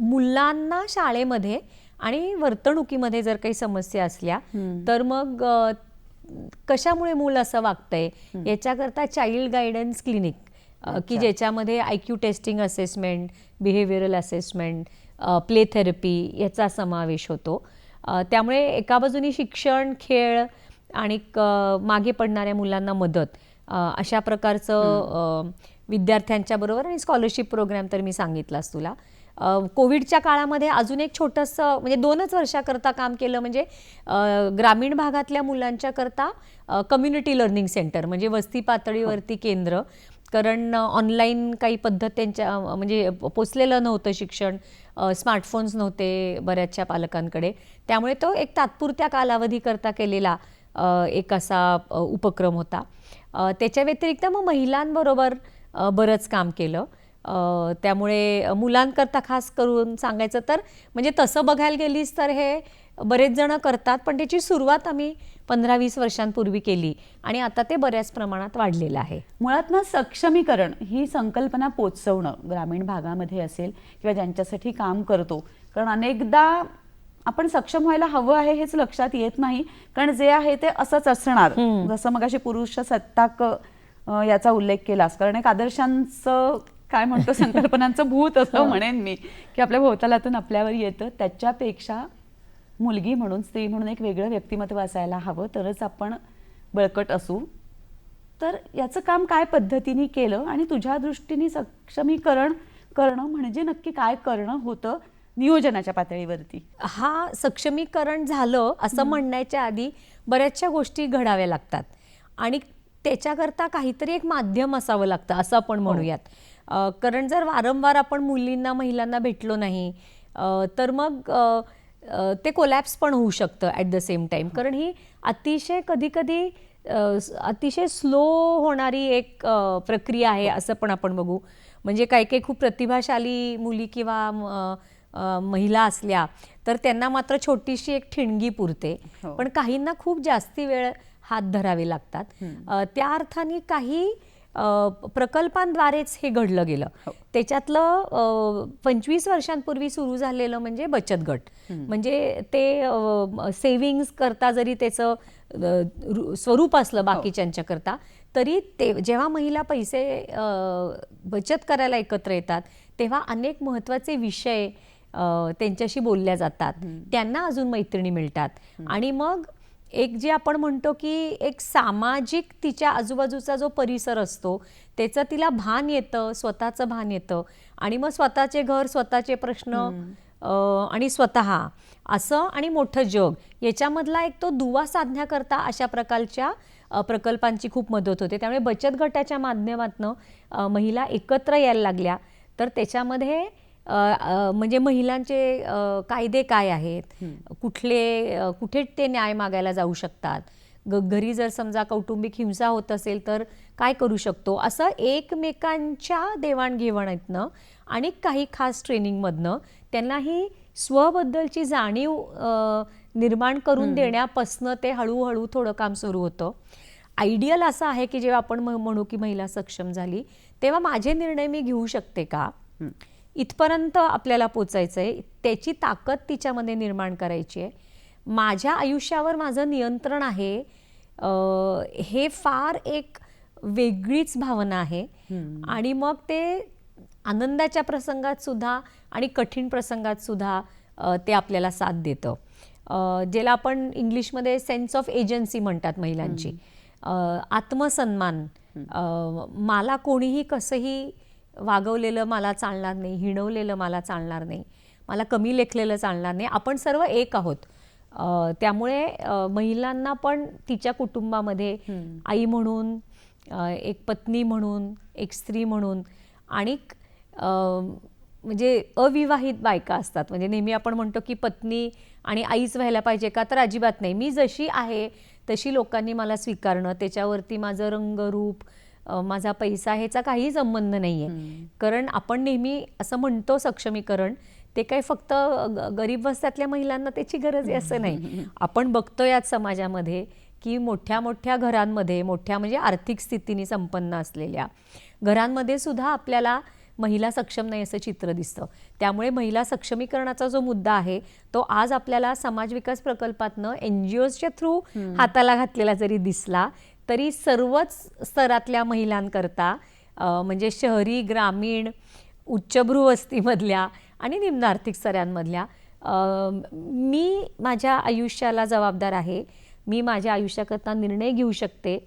मुलांना शाळेमध्ये आणि वर्तणुकीमध्ये जर काही समस्या असल्या तर मग कशामुळे मूल असं वागतंय याच्याकरता चाइल्ड गायडन्स क्लिनिक की ज्याच्यामध्ये IQ testing assessment, behavioural assessment, play therapy याचा समावेश होतो. त्यामुळे एका बाजूनी शिक्षण, खेळ आणि मागे पडणाऱ्या मुलांना मदत अशा प्रकारचं विद्यार्थ्यांच्या बरोबर आणि स्कॉलरशिप प्रोग्राम तर मी सांगितलाच तुला. कोविडच्या काळामध्ये अजून एक छोटंसं म्हणजे 2च वर्षाकरता काम केलं म्हणजे ग्रामीण भागातल्या मुलांच्या करता कम्युनिटी लर्निंग सेंटर म्हणजे वस्ती पातळीवरती केंद्र. कारण ऑनलाईन काही पद्धत त्यांच्या म्हणजे पोचलेलं नव्हतं शिक्षण, स्मार्टफोन्स नव्हते बऱ्याचशा पालकांकडे. त्यामुळे तो एक तात्पुरत्या कालावधीकरता केलेला एक असा उपक्रम होता. त्याच्या व्यतिरिक्त मग महिलांबरोबर बरंच काम केलं. त्यामुळे मुलांकरता खास करून सांगायचं तर म्हणजे तसं बघायला गेलीस तर हे बरेच जण करतात, पण त्याची सुरुवात आम्ही 15-20 वर्षांपूर्वी केली आणि आता ते बऱ्याच प्रमाणात वाढलेलं आहे. मुळात ना सक्षमीकरण ही संकल्पना पोचवणं ग्रामीण भागामध्ये असेल किंवा ज्यांच्यासाठी काम करतो, कारण अनेकदा आपण सक्षम व्हायला हवं आहे हेच लक्षात येत नाही, कारण जे आहे ते असंच असणार. जसं मगाशी पुरुष सत्ताक याचा उल्लेख केलास, कारण एक आदर्शांचं काय म्हणतो संकल्पनांचं भूत असं म्हणेन मी, की आपल्या भोवतालातून आपल्यावर येतं. त्याच्यापेक्षा मुलगी म्हणून, स्त्री म्हणून एक वेगळं व्यक्तिमत्व असायला हवं, तरच आपण बळकट असू. तर याचं काम काय पद्धतीने केलं आणि तुझ्या दृष्टीने सक्षमीकरण करणं म्हणजे नक्की काय करणं होतं नियोजनाच्या पातळीवरती? हा सक्षमीकरण झालं असं म्हणण्याच्या आधी बऱ्याचशा गोष्टी घडाव्या लागतात आणि त्याच्याकरता काहीतरी एक माध्यम असावं लागतं असं आपण म्हणूयात. कारण जर वारंवार आपण मुलींना महिलांना भेटलो नाही तर मग ते कोलॅप्स पण होऊ शकतं ॲट द सेम टाईम. कारण ही अतिशय कधी अतिशय स्लो होणारी एक प्रक्रिया आहे असं पण आपण बघू. म्हणजे काही खूप प्रतिभाशाली मुली किंवा महिला असल्या तर त्यांना मात्र छोटीशी एक ठिणगी पुरते, पण काहींना खूप जास्ती वेळ हात धरावे लागतात. त्या अर्थाने काही प्रकल्पांद्वारेच हे घडलं गेलं. त्याच्यातलं 25 वर्षांपूर्वी सुरू झालेलं म्हणजे बचत गट. म्हणजे ते सेव्हिंग्ज करता जरी त्याचं स्वरूप असलं बाकीच्यांच्या करता, तरी ते जेव्हा महिला पैसे बचत करायला एकत्र येतात तेव्हा अनेक महत्त्वाचे विषय त्यांच्याशी बोलल्या जातात, त्यांना अजून मैत्रिणी मिळतात आणि मग एक जे आपण म्हणतो की एक सामाजिक तिच्या आजूबाजूचा जो परिसर असतो त्याचं तिला भान येतं, स्वतःचं भान येतं आणि मग स्वतःचे घर, स्वतःचे प्रश्न आणि स्वतः असं आणि मोठं जग याच्यामधला एक तो दुवा साधण्याकरता अशा प्रकारच्या प्रकल्पांची खूप मदत होते. त्यामुळे बचत गटाच्या माध्यमातून महिला एकत्र यायला लागल्या तर त्याच्यामध्ये म्हणजे महिलांचे कायदे काय आहेत, कुठे ते न्याय मागायला जाऊ शकतात, घरी जर समजा कौटुंबिक हिंसा होत असेल तर काय करू शकतो, असं एकमेकांच्या देवाणघेवाणीतनं आणि काही खास ट्रेनिंगमधनं त्यांना ही स्वबद्दलची जाणीव निर्माण करून देण्यापासनं ते हळूहळू थोडं काम सुरू होतं. आयडियल असं आहे की जेव्हा आपण म्हणू की महिला सक्षम झाली तेव्हा माझे निर्णय मी घेऊ शकते का, इथपर्यंत आपल्याला पोचायचं आहे, त्याची ताकद तिच्यामध्ये निर्माण करायची आहे, माझ्या आयुष्यावर माझं नियंत्रण आहे, हे फार एक वेगळीच भावना आहे. आणि मग ते आनंदाच्या प्रसंगात सुद्धा आणि कठीण प्रसंगात सुद्धा ते आपल्याला साथ देतं. ज्याला आपण इंग्लिशमध्ये सेन्स ऑफ एजन्सी म्हणतात महिलांची, आत्मसन्मान. मला कोणीही कसंही वागवलेलं मला चालणार नाही, हिणवलेलं मला चालणार नाही, मला कमी लेखलेलं चालणार नाही, आपण सर्व एक आहोत. त्यामुळे महिलांना पण तिच्या कुटुंबामध्ये आई म्हणून, एक पत्नी म्हणून, एक स्त्री म्हणून आणि म्हणजे अविवाहित बायका असतात. म्हणजे नेहमी आपण म्हणतो की पत्नी आणि आईच व्हायला पाहिजे का, तर अजिबात नाही. मी जशी आहे तशी लोकांनी मला स्वीकारणं, त्याच्यावरती माझं रंग, रूप, माझा पैसा ह्याचा काही संबंध नाही आहे. कारण आपण नेहमी असं म्हणतो सक्षमीकरण, ते काही फक्त गरीब वस्त्यातल्या महिलांना त्याची गरज आहे असं नाही. आपण बघतो यात समाजामध्ये की मोठ्या मोठ्या घरांमध्ये, मोठ्या म्हणजे आर्थिक स्थितीने संपन्न असलेल्या घरांमध्ये सुद्धा आपल्याला महिला सक्षम नाही असं चित्र दिसतं. त्यामुळे महिला सक्षमीकरणाचा जो मुद्दा आहे तो आज आपल्याला समाज विकास प्रकल्पातनं NGOsच्या थ्रू हाताला घातलेला जरी दिसला तरी सर्वच स्तरातल्या महिलांकरता, म्हणजे शहरी, ग्रामीण, उच्चभ्रू वस्तीमधल्या आणि निम्न आर्थिक स्तरांमधल्या, मी माझ्या आयुष्याला जबाबदार आहे, मी माझ्या आयुष्याकरता निर्णय घेऊ शकते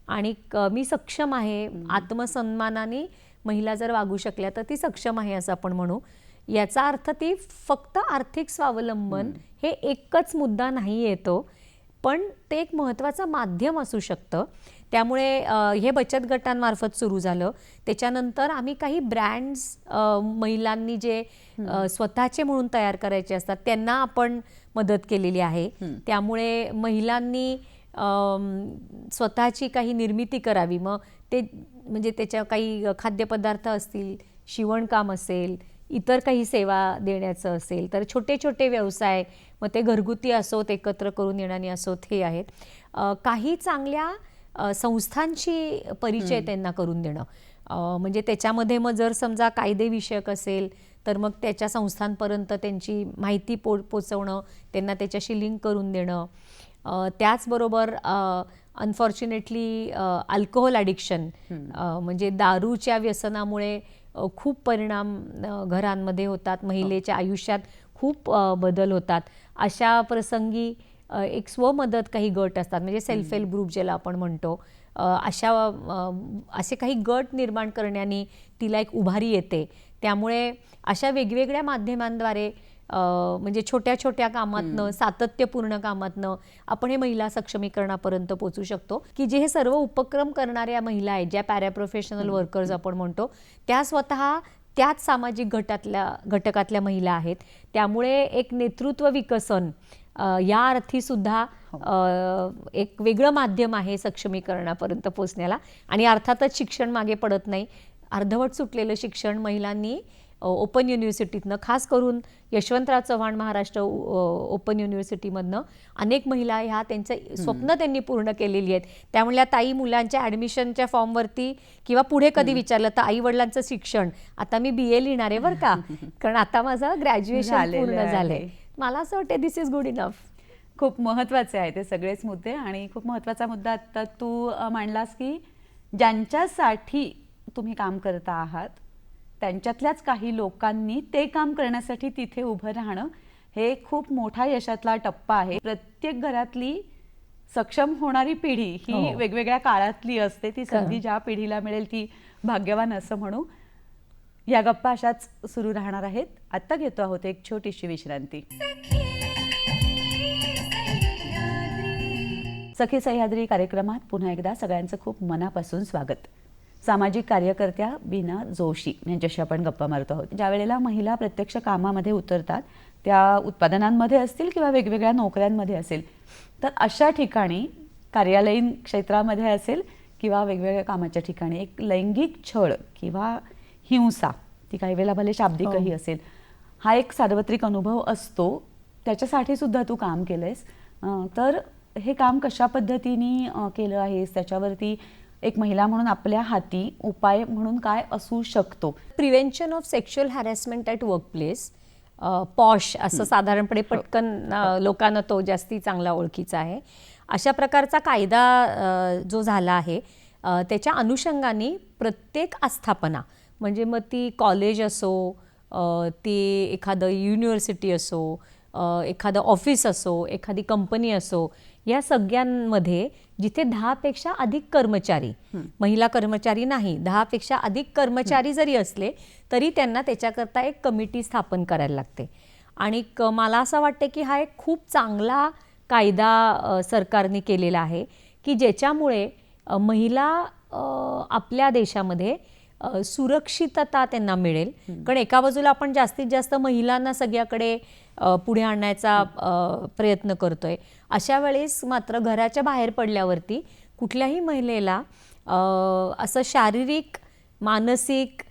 आणि मी सक्षम आहे. आत्मसन्मानाने महिला जर वागू शकल्या तर ती सक्षम आहे असं आपण म्हणू. याचा अर्थ ती फक्त आर्थिक स्वावलंबन हे एकच मुद्दा नाही येतो, पण ते एक महत्त्वाचं माध्यम असू शकतं. त्यामुळे हे बचत गटांमार्फत सुरू झालं. त्याच्यानंतर आम्ही काही ब्रँड्स महिलांनी जे स्वतःचे म्हणून तयार करायचे असतात त्यांना आपण मदत केलेली आहे. त्यामुळे महिलांनी स्वतःची काही निर्मिती करावी. मग ते म्हणजे त्याच्या काही खाद्यपदार्थ असतील शिवणकाम असेल, इतर काही सेवा देण्याचं असेल, तर छोटे छोटे व्यवसाय, मग ते घरगुती असोत, एकत्र करून येणारे असोत, हे आहेत. काही चांगल्या संस्थांशी परिचय त्यांना करून देणं, म्हणजे त्याच्यामध्ये मग जर समजा कायदेविषयक असेल तर मग त्याच्या संस्थांपर्यंत त्यांची माहिती पोचवणं, त्यांना त्याच्याशी लिंक करून देणं. त्याचबरोबर अनफॉर्च्युनेटली अल्कोहोल ॲडिक्शन, म्हणजे दारूच्या व्यसनामुळे खूप परिणाम घरांमध्ये होतात, महिलेच्या आयुष्यात खूप बदल होतात. अशा प्रसंगी एक स्वमदत काही गट असतात, म्हणजे सेल्फ हेल्प ग्रुप ज्याला आपण म्हणतो, असे काही गट निर्माण करण्याने तिला एक उभारी येते. त्यामुळे अशा वेगवेगळ्या माध्यमांद्वारे, म्हणजे छोट्या छोट्या कामातनं, सातत्यपूर्ण कामातनं आपण हे महिला सक्षमीकरणापर्यंत पोहोचू शकतो, की जे हे सर्व उपक्रम करणाऱ्या महिला आहेत, ज्या पॅराप्रोफेशनल वर्कर्स आपण म्हणतो, त्या स्वतः त्याच सामाजिक घटकातल्या महिला आहेत. त्यामुळे एक नेतृत्व विकसन या अर्थीसुद्धा एक वेगळं माध्यम आहे सक्षमीकरणापर्यंत पोचण्याला. आणि अर्थातच शिक्षण मागे पडत नाही. अर्धवट सुटलेलं शिक्षण महिलांनी ओपन युनिव्हर्सिटीतनं, खास करून यशवंतराव चव्हाण महाराष्ट्र ओपन युनिव्हर्सिटीमधनं अनेक महिला ह्या त्यांचं स्वप्न त्यांनी पूर्ण केलेली आहेत. त्यामुळे ताई मुलांच्या ॲडमिशनच्या फॉर्मवरती किंवा पुढे कधी विचारलं तर आईवडिलांचं शिक्षण, आता मी BA लिहिणार आहे बरं का, कारण आता माझं ग्रॅज्युएशन पूर्ण झालंय. मला असं वाटतं दिस इज गुड इनफ. खूप महत्त्वाचे आहे ते सगळेच मुद्दे. आणि खूप महत्त्वाचा मुद्दा आता तू मांडलास की ज्यांच्यासाठी तुम्ही काम करता आहात त्यांच्यातल्याच काही लोकांनी ते काम करण्यासाठी तिथे उभं राहणं, हे खूप मोठा यशातला टप्पा आहे. प्रत्येक घरातली सक्षम होणारी पिढी ही वेगवेगळ्या काळातली असते. ती संधी ज्या पिढीला मिळेल ती भाग्यवान असं म्हणू. या गप्पा अशाच सुरू राहणार आहेत. आत्ता घेतो आहोत एक छोटीशी विश्रांती. सखी सह्याद्री कार्यक्रमात पुन्हा एकदा सगळ्यांचं खूप मनापासून स्वागत. सामाजिक कार्यकर्त्या बीना जोशी यांच्याशी आपण गप्पा मारतो आहोत. ज्या वेळेला महिला प्रत्यक्ष कामामध्ये उतरतात, त्या उत्पादनांमध्ये असतील किंवा वेगवेगळ्या नोकऱ्यांमध्ये असेल, तर अशा ठिकाणी कार्यालयीन क्षेत्रामध्ये असेल किंवा वेगवेगळ्या कामाच्या ठिकाणी एक लैंगिक छळ किंवा हिंसा, ती काही वेळेला भले शाब्दिकही असेल, हा एक सार्वत्रिक अनुभव असतो. त्याच्यासाठी सुद्धा तू काम केलंयस. तर हे काम कशा पद्धतीने केलं आहेस, त्याच्यावरती एक महिला म्हणून आपल्या हाती उपाय म्हणून काय असू शकतो? Prevention of sexual harassment at workplace, posh असं साधारणपणे पटकन लोकांना तो जास्ती चांगला ओळखीचा आहे. अशा प्रकारचा कायदा जो झाला आहे, त्याच्या अनुषंगाने प्रत्येक आस्थापना, म्हणजे मग ती कॉलेज असो, ती एखादं युनिव्हर्सिटी असो, एखादं ऑफिस असो, एखादी कंपनी असो, या सगळ्यांमध्ये जिथे 10 पेक्षा अधिक कर्मचारी, महिला कर्मचारी नाही, 10 पेक्षा अधिक कर्मचारी जरी असले तरी त्यांना त्याच्याकरता एक कमिटी स्थापन करायला लागते. आणि मला असं वाटतं की हा एक खूप चांगला कायदा सरकारने केलेला आहे, की ज्याच्यामुळे महिला आपल्या देशामध्ये सुरक्षितता त्यांना मिळेल. कारण एका बाजूला आपण जास्तीत जास्त महिलांना सगळ्याकडे पुढे आणण्याचा प्रयत्न करतोय. अशा वेळेस मात्र घराच्या बाहेर पडल्यावरती कुठल्याही महिलेला असं शारीरिक, मानसिक,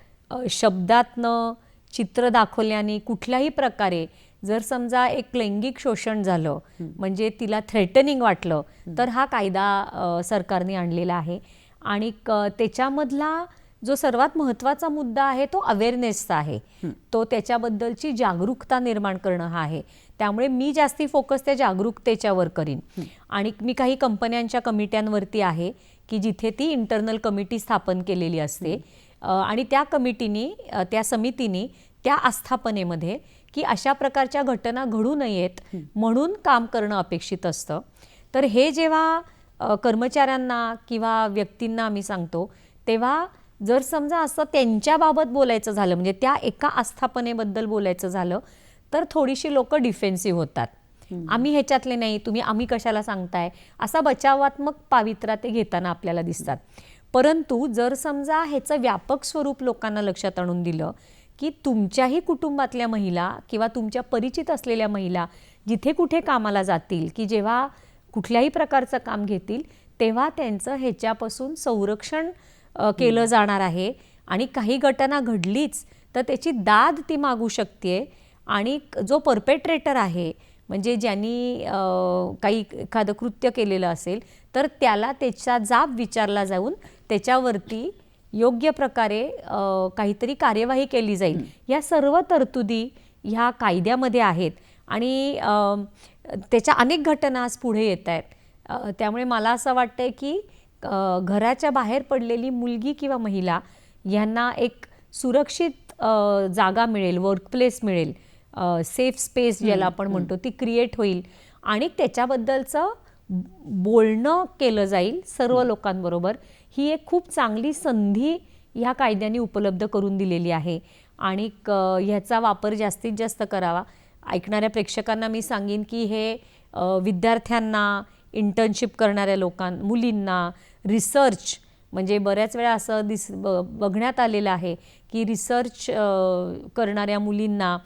शब्दातनं, चित्र दाखवल्याने कुठल्याही प्रकारे जर समजा एक लैंगिक शोषण झालं, म्हणजे तिला थ्रेटनिंग वाटलं, तर हा कायदा सरकारने आणलेला आहे. आणि त्याच्यामधला जो सर्वात महत्त्वाचा मुद्दा आहे तो अवेअरनेसचा आहे. तो त्याच्याबद्दलची जागरूकता निर्माण करणं हा आहे. त्यामुळे मी जास्ती फोकस त्या जागरूकतेच्यावर करीन. आणि मी काही कंपन्यांच्या कमिट्यांवरती आहे की जिथे ती इंटरनल कमिटी स्थापन केलेली असते, आणि त्या कमिटीनी, त्या समितीने त्या आस्थापनेमध्ये की अशा प्रकारच्या घटना घडू नयेत म्हणून काम करणं अपेक्षित असतं. तर हे जेव्हा कर्मचाऱ्यांना किंवा व्यक्तींना आम्ही सांगतो, तेव्हा जर समजा असं त्यांच्याबाबत बोलायचं झालं, म्हणजे त्या एका आस्थापनेबद्दल बोलायचं झालं, तर थोडीशी लोक डिफेन्सिव्ह होतात. आम्ही ह्याच्यातले नाही, आम्ही कशाला सांगताय, असा बचावात्मक पावित्रा ते घेताना आपल्याला दिसतात. परंतु जर समजा ह्याचं व्यापक स्वरूप लोकांना लक्षात आणून दिलं की तुमच्याही कुटुंबातल्या महिला किंवा तुमच्या परिचित असलेल्या महिला जिथे कुठे कामाला जातील, की जेव्हा कुठल्याही प्रकारचं काम घेतील, तेव्हा त्यांचं ह्याच्यापासून संरक्षण केलं जाणार आहे. आणि काही घटना घडलीच तर त्याची दाद ती मागू शकते आणि जो परपेट्रेटर आहे म्हणजे ज्यांनी काही एखादं कृत्य केलेलं असेल तर त्याला त्याचा जाब विचारला जाऊन त्याच्यावरती योग्य प्रकारे काहीतरी कार्यवाही केली जाईल. या सर्व तरतुदी ह्या कायद्यामध्ये आहेत आणि त्याच्या अनेक घटना आज पुढे येत आहेत. त्यामुळे मला असं वाटतंय की घराच्या बाहेर पडलेली मुलगी किंवा महिला यांना एक सुरक्षित जागा मिळेल, वर्कप्लेस मिळेल, सेफ स्पेस ज्याला आपण म्हणतो ती क्रिएट होईल आणि त्याच्याबद्दलचं बोलणं केलं जाईल सर्व लोकांबरोबर. ही एक खूप चांगली संधी ह्या कायद्याने उपलब्ध करून दिलेली आहे आणि ह्याचा वापर जास्तीत जास्त करावा. ऐकणाऱ्या प्रेक्षकांना मी सांगेन की हे विद्यार्थ्यांना, इंटर्नशिप करणाऱ्या मुलींना, रिसर्च म्हणजे बऱ्याच वेळा असं बघण्यात आलेलं आहे की रिसर्च करणाऱ्या मुलींना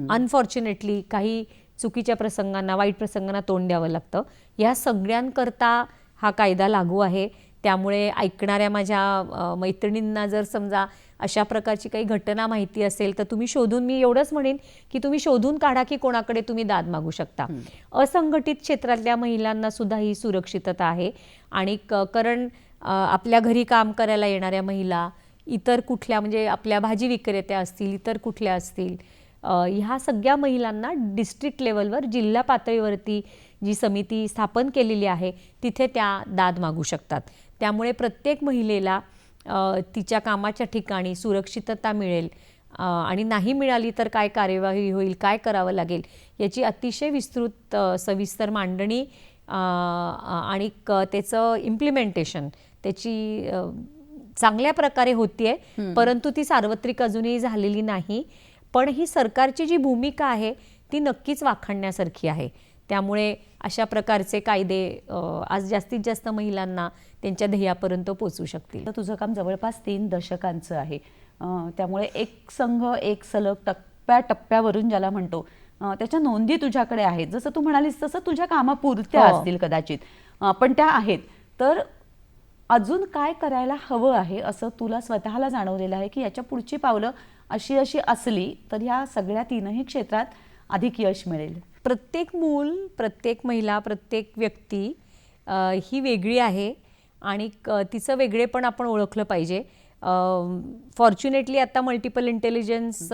अनफॉर्च्युनेटली काही चुकीच्या प्रसंगांना, वाईट प्रसंगांना तोंड द्यावं लागतं. या सगळ्यांकरता हा कायदा लागू आहे. त्यामुळे ऐकणाऱ्या माझ्या मैत्रिणींना जर समजा अशा प्रकारची काही घटना माहिती असेल तर तुम्ही शोधून, मी एवढंच म्हणेन की तुम्ही शोधून काढा की कोणाकडे तुम्ही दाद मागू शकता. असंघटित क्षेत्रातल्या महिलांना सुद्धा ही सुरक्षितता आहे आणि कारण आपल्या घरी काम करायला येणाऱ्या महिला, इतर कुठल्या म्हणजे आपल्या भाजी विक्रेत्या असतील, इतर कुठल्या असतील, ह्या सगळ्या महिलांना डिस्ट्रिक्ट लेवलवर, जिल्हा पातळीवरती जी समिती स्थापन केलेली आहे तिथे त्या दाद मागू शकतात. त्यामुळे प्रत्येक महिलेला तिच्या कामाच्या ठिकाणी सुरक्षितता मिळेल आणि नाही मिळाली तर काय कार्यवाही होईल, काय करावं लागेल याची अतिशय विस्तृत सविस्तर मांडणी आणि त्याचं इम्प्लिमेंटेशन त्याची चांगल्या प्रकारे होतीये. परंतु ती सार्वत्रिक अजूनही झालेली नाही. पण ही सरकारची जी भूमिका आहे ती नक्कीच वाखाणण्यासारखी आहे. त्यामुळे अशा प्रकारचे कायदे आज जास्तीत जास्त महिलांना त्यांच्या ध्येयापर्यंत पोहोचू शकतील. तर तुझं काम जवळपास 3 दशकांचं आहे. त्यामुळे एक संघ एक सलग टप्प्याटप्प्यावरून ज्याला म्हणतो त्याच्या नोंदी तुझ्याकडे आहेत. जसं तू म्हणालीस तसं तुझ्या कामापुरत्या असतील कदाचित, पण त्या आहेत. तर अजून काय करायला हवं आहे असं तुला स्वतःला जाणवलेलं आहे की याच्या पुढची पावलं अशी असली तर ह्या सगळ्या 3ही क्षेत्रात अधिक यश मिळेल? प्रत्येक मूल, प्रत्येक महिला, प्रत्येक व्यक्ती ही वेगळी आहे आणि तिचं वेगळेपण आपण ओळखलं पाहिजे. फॉर्च्युनेटली आता मल्टिपल इंटेलिजन्स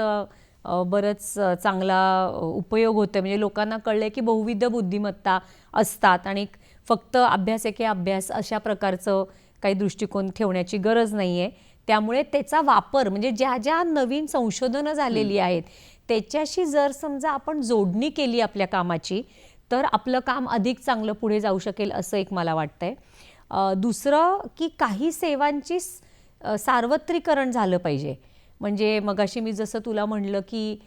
बरंच चांगला उपयोग होतो. म्हणजे लोकांना कळलं की बहुविध बुद्धिमत्ता असतात आणि फक्त अभ्यास एके अभ्यास अशा प्रकारचं काही दृष्टिकोन ठेवण्याची गरज नाही आहे. त्यामुळे त्याचा वापर म्हणजे ज्या ज्या नवीन संशोधनं झालेली आहेत त्याच्याशी जर समजा आपण जोडणी केली आपल्या कामाची तर आपलं काम अधिक चांगलं पुढे जाऊ शकेल असं एक मला वाटतंय. दुसरं की काही सेवांची सार्वत्रिकरण झालं पाहिजे. म्हणजे मगाशी मी जसं तुला म्हणलं की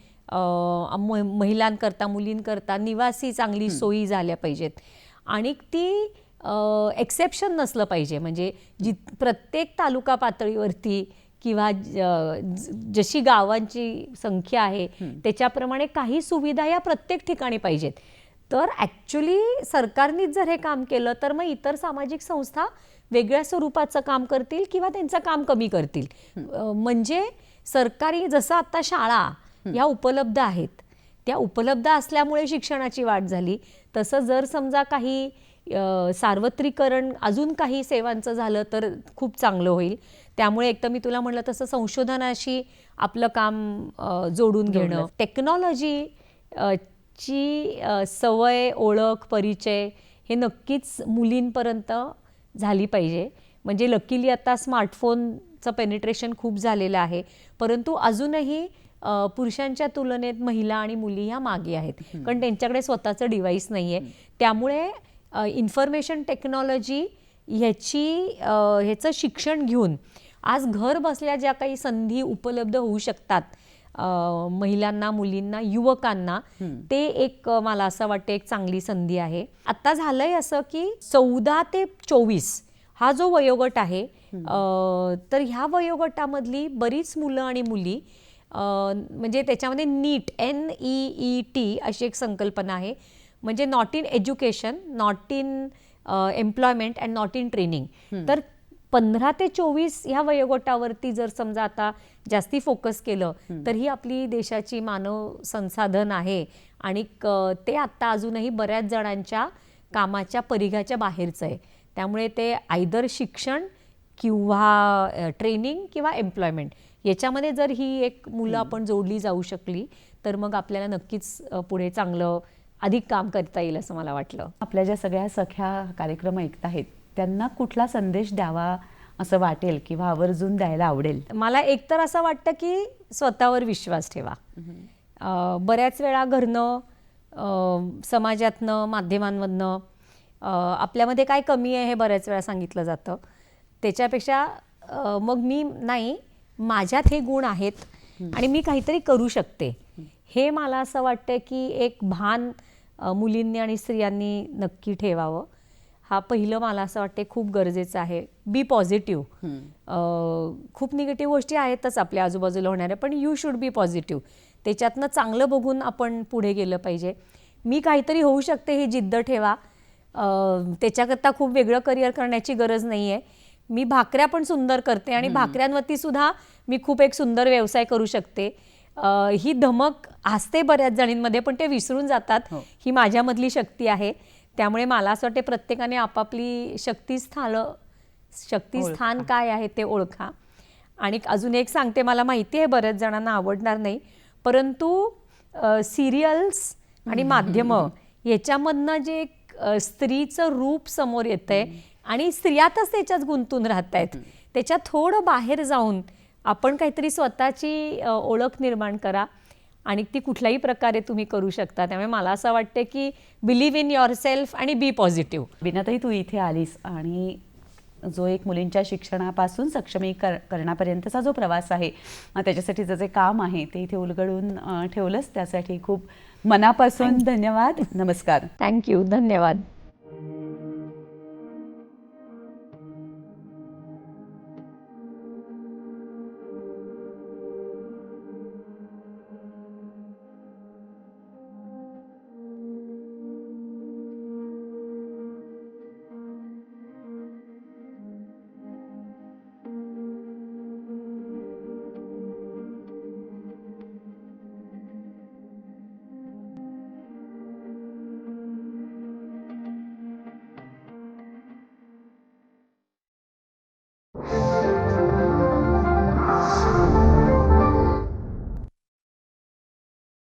महिलांकरता, मुलींकरता निवासी चांगली सोयी झाल्या पाहिजेत आणि ती एक्सेप्शन नसलं पाहिजे. म्हणजे प्रत्येक तालुका पातळीवरती किंवा जशी गावांची संख्या आहे त्याच्याप्रमाणे काही सुविधा या प्रत्येक ठिकाणी पाहिजेत. तर ॲक्च्युली सरकारनेच जर हे काम केलं तर मग इतर सामाजिक संस्था वेगळ्या स्वरूपाचं काम करतील किंवा त्यांचं काम कमी करतील. म्हणजे सरकारी जसं आता शाळा ह्या उपलब्ध आहेत, त्या उपलब्ध असल्यामुळे शिक्षणाची वाढ झाली, तसं जर समजा काही सार्वत्रिकरण अजून काही सेवांचं झालं तर खूप चांगलं होईल. त्यामुळे एक तर मी तुला म्हटलं तसं संशोधनाशी आपलं काम जोडून घेणं, टेक्नॉलॉजी ची सवय, ओळख, परिचय हे नक्कीच मुलींपर्यंत झाली पाहिजे. म्हणजे लकीली आता स्मार्टफोनचं पेनिट्रेशन खूप झालेलं आहे, परंतु अजूनही पुरुषांच्या तुलनेत महिला आणि मुली ह्या मागे आहेत कारण त्यांच्याकडे स्वतःचं डिव्हाइस नाही आहे. त्यामुळे इन्फॉर्मेशन टेक्नॉलॉजी ह्याचं शिक्षण घेऊन आज घर बसल्या ज्या काही संधी उपलब्ध होऊ शकतात महिलांना, मुलींना, युवकांना, ते एक मला असं वाटतं एक चांगली संधी आहे. आता झालंय असं की 14 ते 24 हा जो वयोगट आहे तर ह्या वयोगटामधली बरीच मुलं आणि मुली म्हणजे त्याच्यामध्ये नीट NEET अशी एक संकल्पना आहे. म्हणजे not in education, not in employment and not in training. तर 15 ते 24 ह्या वयोगटावरती जर समजा आता जास्ती फोकस केलं तर ही आपली देशाची मानव संसाधन आहे आणि ते आत्ता अजूनही बऱ्याच जणांच्या कामाच्या परिघाच्या बाहेरचं आहे. त्यामुळे ते आयदर शिक्षण किंवा ट्रेनिंग किंवा एम्प्लॉयमेंट याच्यामध्ये जर ही एक मुलं आपण जोडली जाऊ शकली तर मग आपल्याला नक्कीच पुढे चांगलं अधिक काम करता येईल असं मला वाटलं. आपल्या ज्या सगळ्या सख्या कार्यक्रम ऐकत आहेत त्यांना कुठला संदेश द्यावा असं वाटेल किंवा आवर्जून द्यायला आवडेल? मला एकतर असं वाटतं की स्वतःवर विश्वास ठेवा. बऱ्याच वेळा घरनं, समाजातनं, माध्यमांमधनं आपल्यामध्ये काय कमी आहे हे बऱ्याच वेळा सांगितलं जातं. त्याच्यापेक्षा मग मी नाही, माझ्यात हे गुण आहेत आणि मी काहीतरी करू शकते, हे मला असं वाटतं की एक भान मुलींनी आणि स्त्रियांनी नक्की ठेवावं. हा पहिलं मला असं वाटते खूप गरजेचं आहे. बी पॉझिटिव्ह. खूप निगेटिव्ह गोष्टी आहेतच आपल्या आजूबाजूला होणाऱ्या, पण यू शुड बी पॉझिटिव्ह. त्याच्यातनं चांगलं बघून आपण पुढे गेलं पाहिजे. मी काहीतरी होऊ शकते ही जिद्द ठेवा. त्याच्याकरता खूप वेगळं करिअर करण्याची गरज नाही आहे. मी भाकऱ्या पण सुंदर करते आणि भाकऱ्यांवरती सुद्धा मी खूप एक सुंदर व्यवसाय करू शकते. ही धमक असते बऱ्याच जणींमध्ये, पण ते विसरून जातात. ही माझ्यामधली शक्ती आहे. त्यामुळे मला असं वाटते प्रत्येकाने आपापली शक्तिस्थान काय आहे ते ओळखा. आणि अजून एक सांगते, मला माहिती आहे बऱ्याच जणांना आवडणार नाही, परंतु सिरियल्स आणि माध्यमं याच्यामधनं जे स्त्रीचं रूप समोर येतंय आणि स्त्रियातच त्याच्यात गुंतून राहत आहेत, त्याच्यात थोडं बाहेर जाऊन आपण काहीतरी स्वतःची ओळख निर्माण करा आणि ती कुठल्याही प्रकारे तुम्ही करू शकता. त्यामुळे मला असं वाटतं की बिलीव्ह इन युअर सेल्फ आणि बी पॉझिटिव्ह. बिनाताई, तू इथे आलीस आणि जो एक मुलींच्या शिक्षणापासून सक्षमीकरणापर्यंतचा जो प्रवास आहे, त्याच्यासाठीचं जे काम आहे ते इथे उलगडून ठेवलंस, त्यासाठी खूप मनापासून धन्यवाद. नमस्कार. थँक्यू. धन्यवाद.